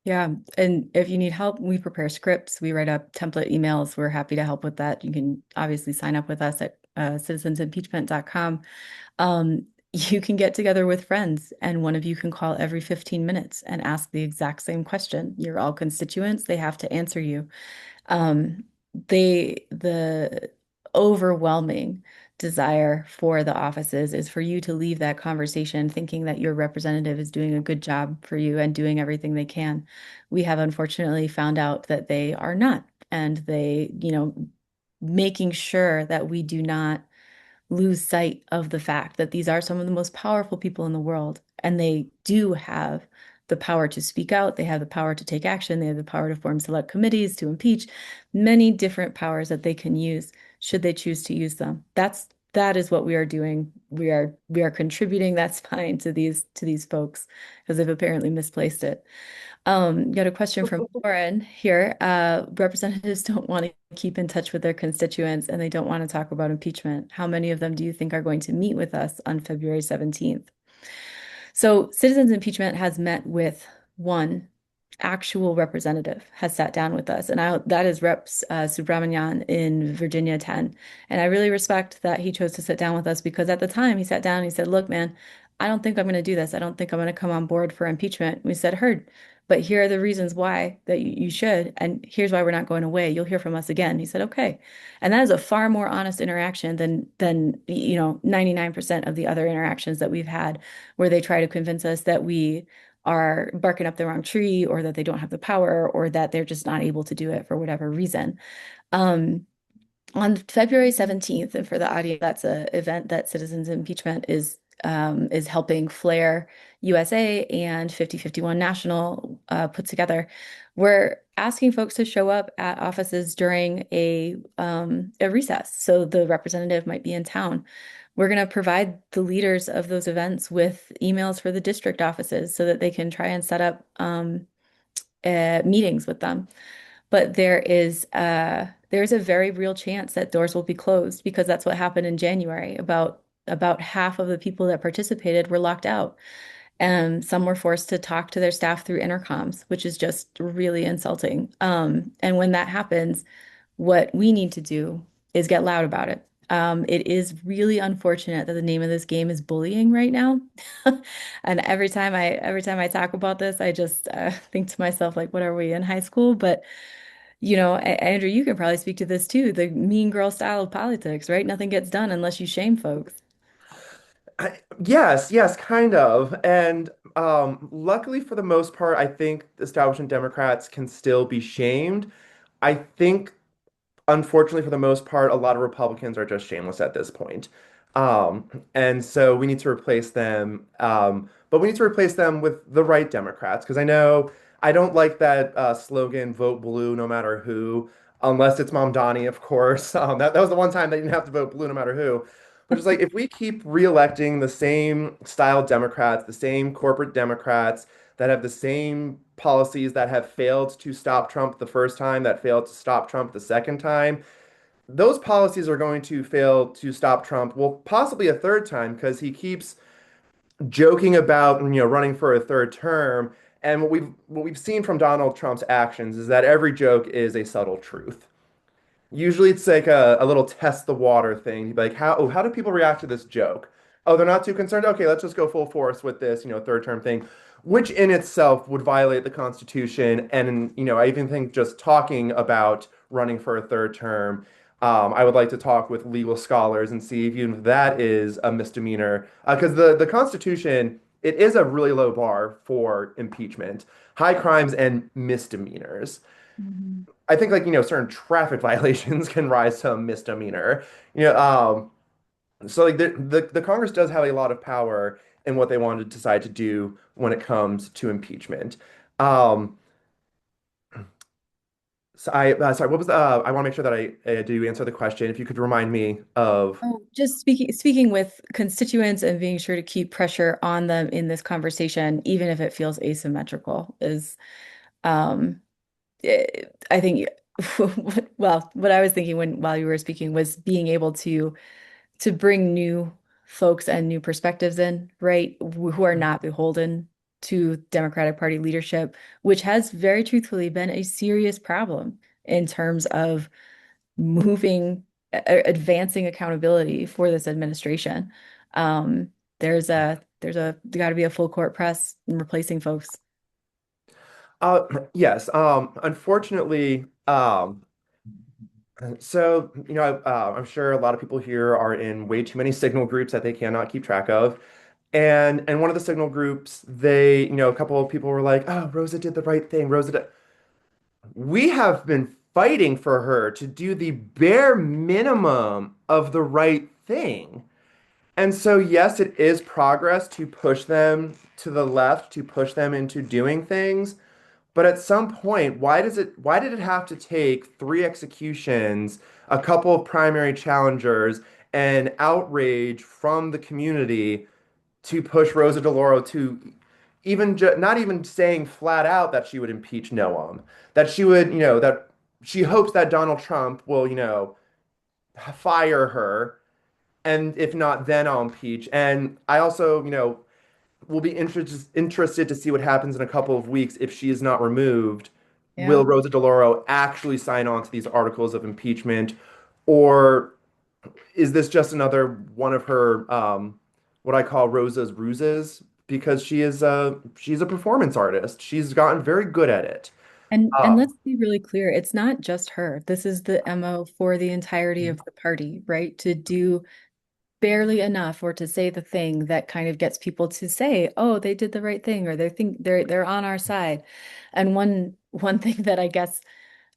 [SPEAKER 1] Yeah, and if you need help, we prepare scripts, we write up template emails. We're happy to help with that. You can obviously sign up with us at citizensimpeachment.com. You can get together with friends, and one of you can call every 15 minutes and ask the exact same question. You're all constituents, they have to answer you. The overwhelming desire for the offices is for you to leave that conversation thinking that your representative is doing a good job for you and doing everything they can. We have unfortunately found out that they are not, and making sure that we do not lose sight of the fact that these are some of the most powerful people in the world, and they do have the power to speak out, they have the power to take action, they have the power to form select committees, to impeach, many different powers that they can use should they choose to use them. That is what we are doing. We are contributing that spine to these folks because they've apparently misplaced it. Got a question from Lauren here. Representatives don't want to keep in touch with their constituents and they don't want to talk about impeachment. How many of them do you think are going to meet with us on February 17th? So, citizens impeachment has met with one actual representative, has sat down with us, and that is Reps Subramanian in Virginia 10. And I really respect that he chose to sit down with us because at the time he sat down and he said, "Look, man, I don't think I'm going to do this. I don't think I'm going to come on board for impeachment." We said, "Heard, but here are the reasons why that you should, and here's why we're not going away. You'll hear from us again." He said, "Okay." And that is a far more honest interaction than 99% of the other interactions that we've had where they try to convince us that we are barking up the wrong tree or that they don't have the power or that they're just not able to do it for whatever reason. Um, on February 17th, and for the audience, that's an event that Citizens Impeachment is helping Flair USA and 5051 National put together. We're asking folks to show up at offices during a recess. So the representative might be in town. We're going to provide the leaders of those events with emails for the district offices so that they can try and set up meetings with them. But there's a very real chance that doors will be closed because that's what happened in January. About half of the people that participated were locked out, and some were forced to talk to their staff through intercoms, which is just really insulting. And when that happens, what we need to do is get loud about it. It is really unfortunate that the name of this game is bullying right now. And every time I talk about this, I just think to myself, like, what are we in high school? But Andrew, you can probably speak to this too, the mean girl style of politics, right? Nothing gets done unless you shame folks.
[SPEAKER 2] Yes, yes, kind of. And luckily, for the most part, I think establishment Democrats can still be shamed. I think, unfortunately, for the most part, a lot of Republicans are just shameless at this point. And so we need to replace them. But we need to replace them with the right Democrats because I don't like that slogan, vote blue no matter who, unless it's Mom Donnie, of course. That was the one time that you didn't have to vote blue no matter who. But it's like if we keep reelecting the same style Democrats, the same corporate Democrats that have the same policies that have failed to stop Trump the first time, that failed to stop Trump the second time, those policies are going to fail to stop Trump, well, possibly a third time because he keeps joking about, running for a third term. And what we've seen from Donald Trump's actions is that every joke is a subtle truth. Usually it's like a little test the water thing. You'd be like, how do people react to this joke? Oh, they're not too concerned. Okay, let's just go full force with this, third term thing, which in itself would violate the Constitution. And, I even think just talking about running for a third term, I would like to talk with legal scholars and see if even that is a misdemeanor. Because the Constitution, it is a really low bar for impeachment, high crimes and misdemeanors.
[SPEAKER 1] Mhm.
[SPEAKER 2] I think like certain traffic violations can rise to a misdemeanor. You know, so like the Congress does have a lot of power in what they want to decide to do when it comes to impeachment. Um, sorry, what was I want to make sure that I do answer the question. If you could remind me of.
[SPEAKER 1] Oh, just speaking with constituents and being sure to keep pressure on them in this conversation, even if it feels asymmetrical, is um I think well, what I was thinking while you were speaking was being able to bring new folks and new perspectives in, right, who are not beholden to Democratic Party leadership, which has very truthfully been a serious problem in terms of moving, advancing accountability for this administration. Um, there's got to be a full court press in replacing folks.
[SPEAKER 2] Yes. Unfortunately, So, I'm sure a lot of people here are in way too many signal groups that they cannot keep track of. And one of the signal groups, a couple of people were like, "Oh, Rosa did the right thing. Rosa did." We have been fighting for her to do the bare minimum of the right thing. And so, yes, it is progress to push them to the left, to push them into doing things. But at some point, why did it have to take three executions, a couple of primary challengers, and outrage from the community to push Rosa DeLauro to not even saying flat out that she would impeach Noam, that she would, that she hopes that Donald Trump will, fire her, and if not, then I'll impeach. And I also, will be interested to see what happens in a couple of weeks if she is not removed.
[SPEAKER 1] Yeah.
[SPEAKER 2] Will Rosa DeLauro actually sign on to these articles of impeachment, or is this just another one of her what I call Rosa's ruses? Because she's a performance artist. She's gotten very good at it.
[SPEAKER 1] And
[SPEAKER 2] Um,
[SPEAKER 1] let's be really clear, it's not just her. This is the MO for the entirety of the party, right? To do barely enough or to say the thing that kind of gets people to say, "Oh, they did the right thing," or they think they're on our side. And one thing that I guess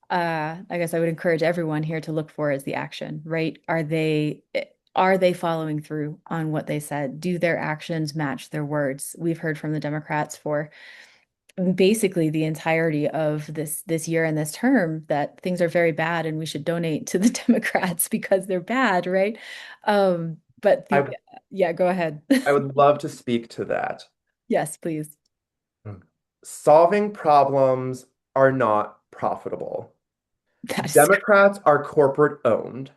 [SPEAKER 1] I would encourage everyone here to look for is the action, right? Are they following through on what they said? Do their actions match their words? We've heard from the Democrats for basically the entirety of this year and this term that things are very bad and we should donate to the Democrats because they're bad, right? But the
[SPEAKER 2] I
[SPEAKER 1] yeah, go ahead.
[SPEAKER 2] I would love to speak to that.
[SPEAKER 1] Yes, please.
[SPEAKER 2] Solving problems are not profitable.
[SPEAKER 1] That is
[SPEAKER 2] Democrats are corporate owned.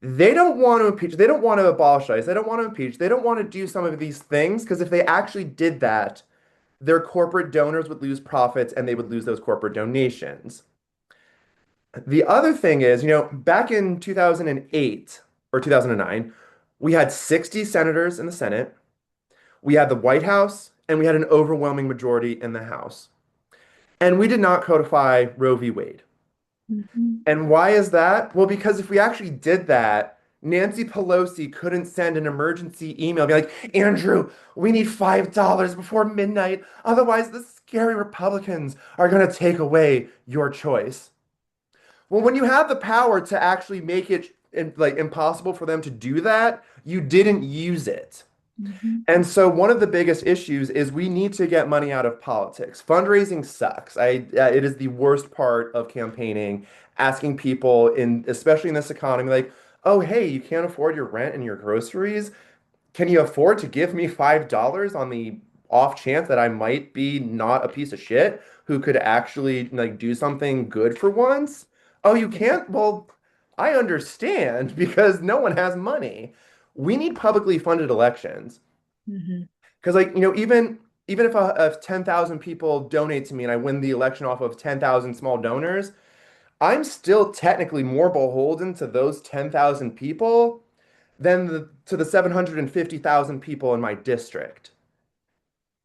[SPEAKER 2] They don't want to impeach. They don't want to abolish ICE. They don't want to impeach. They don't want to do some of these things because if they actually did that, their corporate donors would lose profits and they would lose those corporate donations. The other thing is, back in 2008 or 2009, we had 60 senators in the Senate, we had the White House, and we had an overwhelming majority in the House. And we did not codify Roe v. Wade.
[SPEAKER 1] Mhm.
[SPEAKER 2] And why is that? Well, because if we actually did that, Nancy Pelosi couldn't send an emergency email, be like, Andrew, we need $5 before midnight. Otherwise, the scary Republicans are going to take away your choice. Well, when you have the power to actually make it impossible for them to do that, you didn't use it.
[SPEAKER 1] Mhm.
[SPEAKER 2] And so one of the biggest issues is we need to get money out of politics. Fundraising sucks. It is the worst part of campaigning, asking people especially in this economy, like, oh, hey, you can't afford your rent and your groceries. Can you afford to give me $5 on the off chance that I might be not a piece of shit who could actually do something good for once? Oh, you can't? Well, I understand because no one has money. We need publicly funded elections.
[SPEAKER 1] Mhm.
[SPEAKER 2] Because even if 10,000 people donate to me and I win the election off of 10,000 small donors, I'm still technically more beholden to those 10,000 people than to the 750,000 people in my district.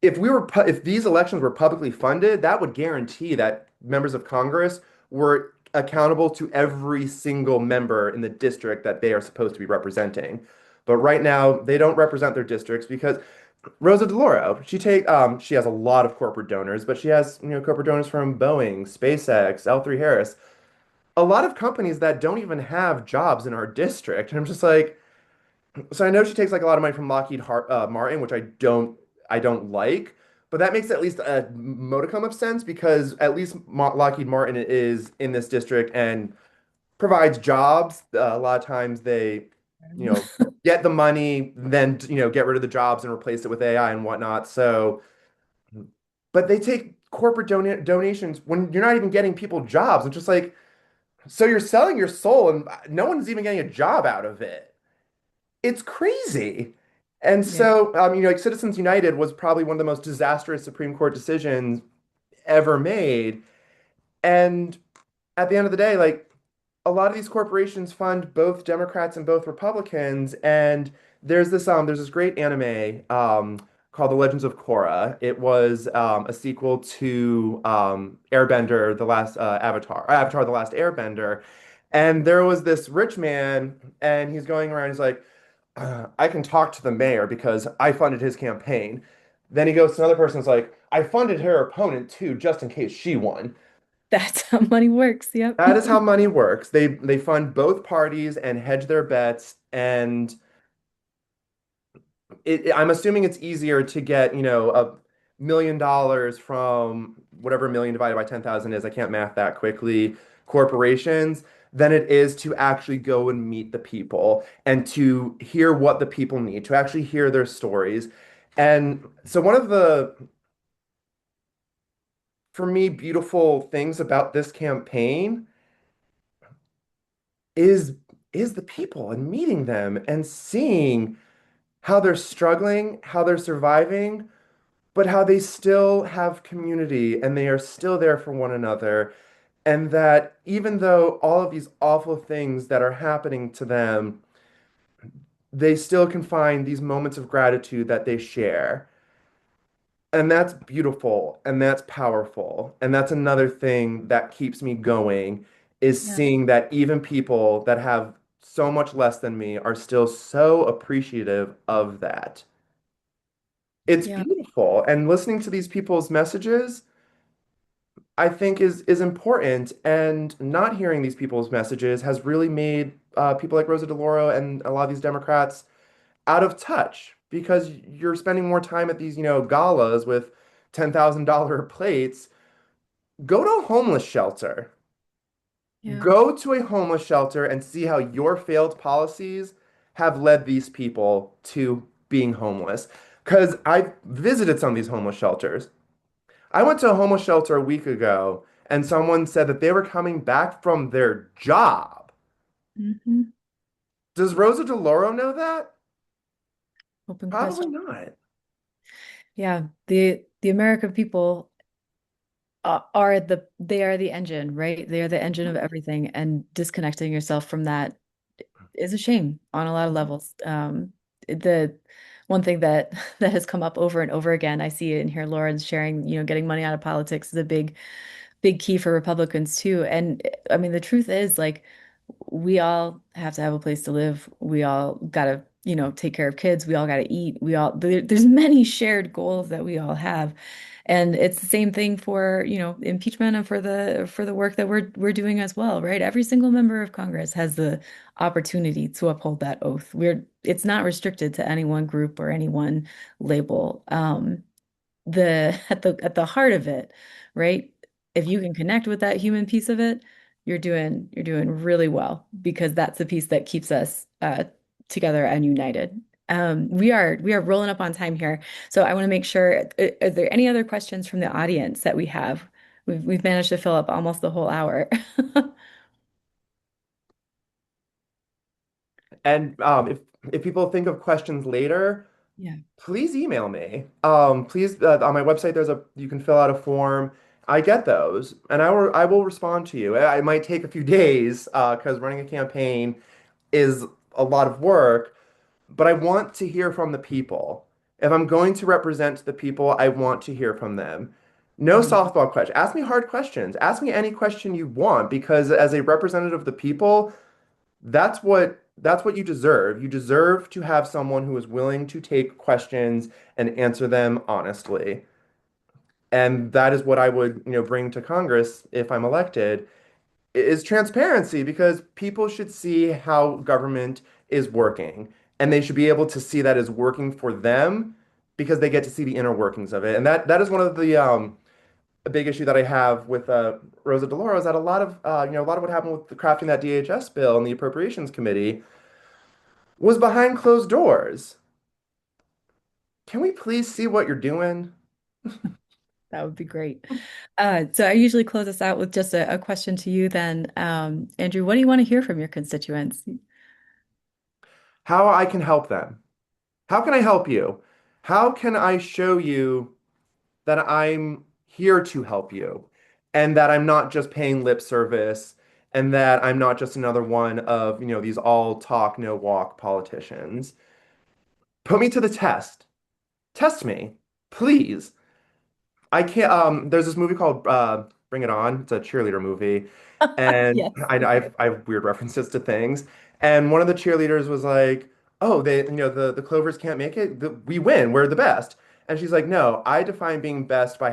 [SPEAKER 2] If these elections were publicly funded, that would guarantee that members of Congress were accountable to every single member in the district that they are supposed to be representing. But right now, they don't represent their districts because Rosa DeLauro, she has a lot of corporate donors, but she has, corporate donors from Boeing, SpaceX, L3 Harris, a lot of companies that don't even have jobs in our district. And I'm just like, so I know she takes like a lot of money from Martin, which I don't like, but that makes at least a modicum of sense because at least Lockheed Martin is in this district and provides jobs. A lot of times they, you know, get the money, then get rid of the jobs and replace it with AI and whatnot. So, but they take corporate donations when you're not even getting people jobs. It's just like, so you're selling your soul and no one's even getting a job out of it. It's crazy. And
[SPEAKER 1] Yeah.
[SPEAKER 2] so, like Citizens United was probably one of the most disastrous Supreme Court decisions ever made. And at the end of the day, like a lot of these corporations fund both Democrats and both Republicans. And there's this great anime called The Legends of Korra. It was a sequel to Airbender, the last Avatar, or Avatar, the Last Airbender. And there was this rich man, and he's going around, he's like, I can talk to the mayor because I funded his campaign. Then he goes to another person, who's like, I funded her opponent too, just in case she won.
[SPEAKER 1] That's how money works. Yep.
[SPEAKER 2] That is how money works. They fund both parties and hedge their bets, and I'm assuming it's easier to get, $1 million from whatever million divided by 10,000 is. I can't math that quickly. Corporations than it is to actually go and meet the people and to hear what the people need, to actually hear their stories. And so one of the, for me, beautiful things about this campaign is is the people and meeting them and seeing how they're struggling, how they're surviving, but how they still have community and they are still there for one another. And that even though all of these awful things that are happening to them, they still can find these moments of gratitude that they share. And that's beautiful and that's powerful. And that's another thing that keeps me going is
[SPEAKER 1] Yeah.
[SPEAKER 2] seeing that even people that have so much less than me are still so appreciative of that. It's
[SPEAKER 1] Yeah.
[SPEAKER 2] beautiful. And listening to these people's messages, I think is important. And not hearing these people's messages has really made people like Rosa DeLauro and a lot of these Democrats out of touch because you're spending more time at these, galas with $10,000 plates. Go to a homeless shelter.
[SPEAKER 1] Yeah.
[SPEAKER 2] Go to a homeless shelter and see how your failed policies have led these people to being homeless. Because I've visited some of these homeless shelters. I went to a homeless shelter a week ago, and someone said that they were coming back from their job.
[SPEAKER 1] Hmm.
[SPEAKER 2] Does Rosa DeLauro know that?
[SPEAKER 1] Open
[SPEAKER 2] Probably
[SPEAKER 1] question.
[SPEAKER 2] not.
[SPEAKER 1] Yeah. The American people are they are the engine, right? They are the engine of everything, and disconnecting yourself from that is a shame on a lot of levels. The one thing that that has come up over and over again, I see it in here, Lauren's sharing, getting money out of politics is a big key for Republicans too. And I mean, the truth is, like, we all have to have a place to live. We all gotta, take care of kids. We all gotta eat. There's many shared goals that we all have. And it's the same thing for, impeachment and for the work that we're doing as well, right? Every single member of Congress has the opportunity to uphold that oath. It's not restricted to any one group or any one label. At the heart of it, right? If you can connect with that human piece of it, you're doing really well because that's the piece that keeps us together and united. We are rolling up on time here, so I want to make sure. Are there any other questions from the audience that we have? We've managed to fill up almost the whole hour.
[SPEAKER 2] And if people think of questions later,
[SPEAKER 1] Yeah.
[SPEAKER 2] please email me. Please on my website you can fill out a form. I get those, and I will respond to you. It might take a few days because running a campaign is a lot of work, but I want to hear from the people. If I'm going to represent the people, I want to hear from them. No
[SPEAKER 1] Mhm.
[SPEAKER 2] softball question. Ask me hard questions. Ask me any question you want because as a representative of the people, that's what you deserve. You deserve to have someone who is willing to take questions and answer them honestly. And that is what I would, bring to Congress if I'm elected, is transparency because people should see how government is working and they should be able to see that as working for them because they get to see the inner workings of it. And that is one of the a big issue that I have with Rosa DeLauro is that a lot of what happened with the crafting that DHS bill and the Appropriations Committee was behind closed doors. Can we please see what you're doing?
[SPEAKER 1] That would be great. So I usually close us out with just a question to you then. Andrew, what do you want to hear from your constituents?
[SPEAKER 2] How I can help them? How can I help you? How can I show you that I'm here to help you and that I'm not just paying lip service and that I'm not just another one of, these all talk, no walk politicians? Put me to the test. Test me, please. I can't, there's this movie called Bring It On. It's a cheerleader movie. And
[SPEAKER 1] Yes.
[SPEAKER 2] I have weird references to things. And one of the cheerleaders was like, "Oh, the Clovers can't make it. We win. We're the best." And she's like, "No, I define being best by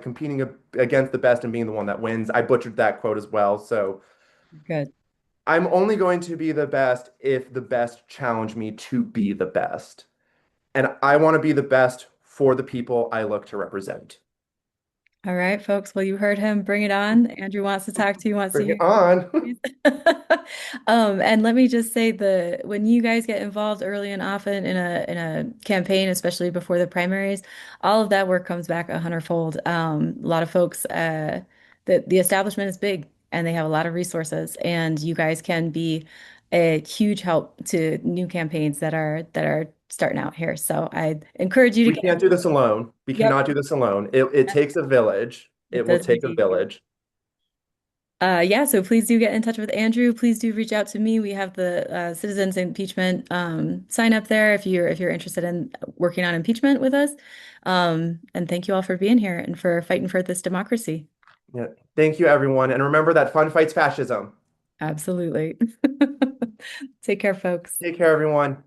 [SPEAKER 2] competing against the best and being the one that wins." I butchered that quote as well. So
[SPEAKER 1] Good.
[SPEAKER 2] I'm only going to be the best if the best challenge me to be the best. And I want to be the best for the people I look to represent.
[SPEAKER 1] All right, folks. Well, you heard him. Bring it on. Andrew wants to talk to you, wants to
[SPEAKER 2] Bring
[SPEAKER 1] hear
[SPEAKER 2] it on.
[SPEAKER 1] you. And let me just say when you guys get involved early and often in a campaign, especially before the primaries, all of that work comes back a hundredfold. A lot of folks, the establishment is big and they have a lot of resources, and you guys can be a huge help to new campaigns that are starting out here. So I encourage you to
[SPEAKER 2] We
[SPEAKER 1] get.
[SPEAKER 2] can't do this alone. We
[SPEAKER 1] Yep,
[SPEAKER 2] cannot do this alone. It takes a village.
[SPEAKER 1] it
[SPEAKER 2] It will
[SPEAKER 1] does
[SPEAKER 2] take a
[SPEAKER 1] indeed.
[SPEAKER 2] village.
[SPEAKER 1] Yeah, so please do get in touch with Andrew. Please do reach out to me. We have the Citizens Impeachment sign up there if you're interested in working on impeachment with us. And thank you all for being here and for fighting for this democracy.
[SPEAKER 2] Yeah. Thank you, everyone. And remember that fun fights fascism.
[SPEAKER 1] Absolutely. Take care, folks.
[SPEAKER 2] Take care, everyone.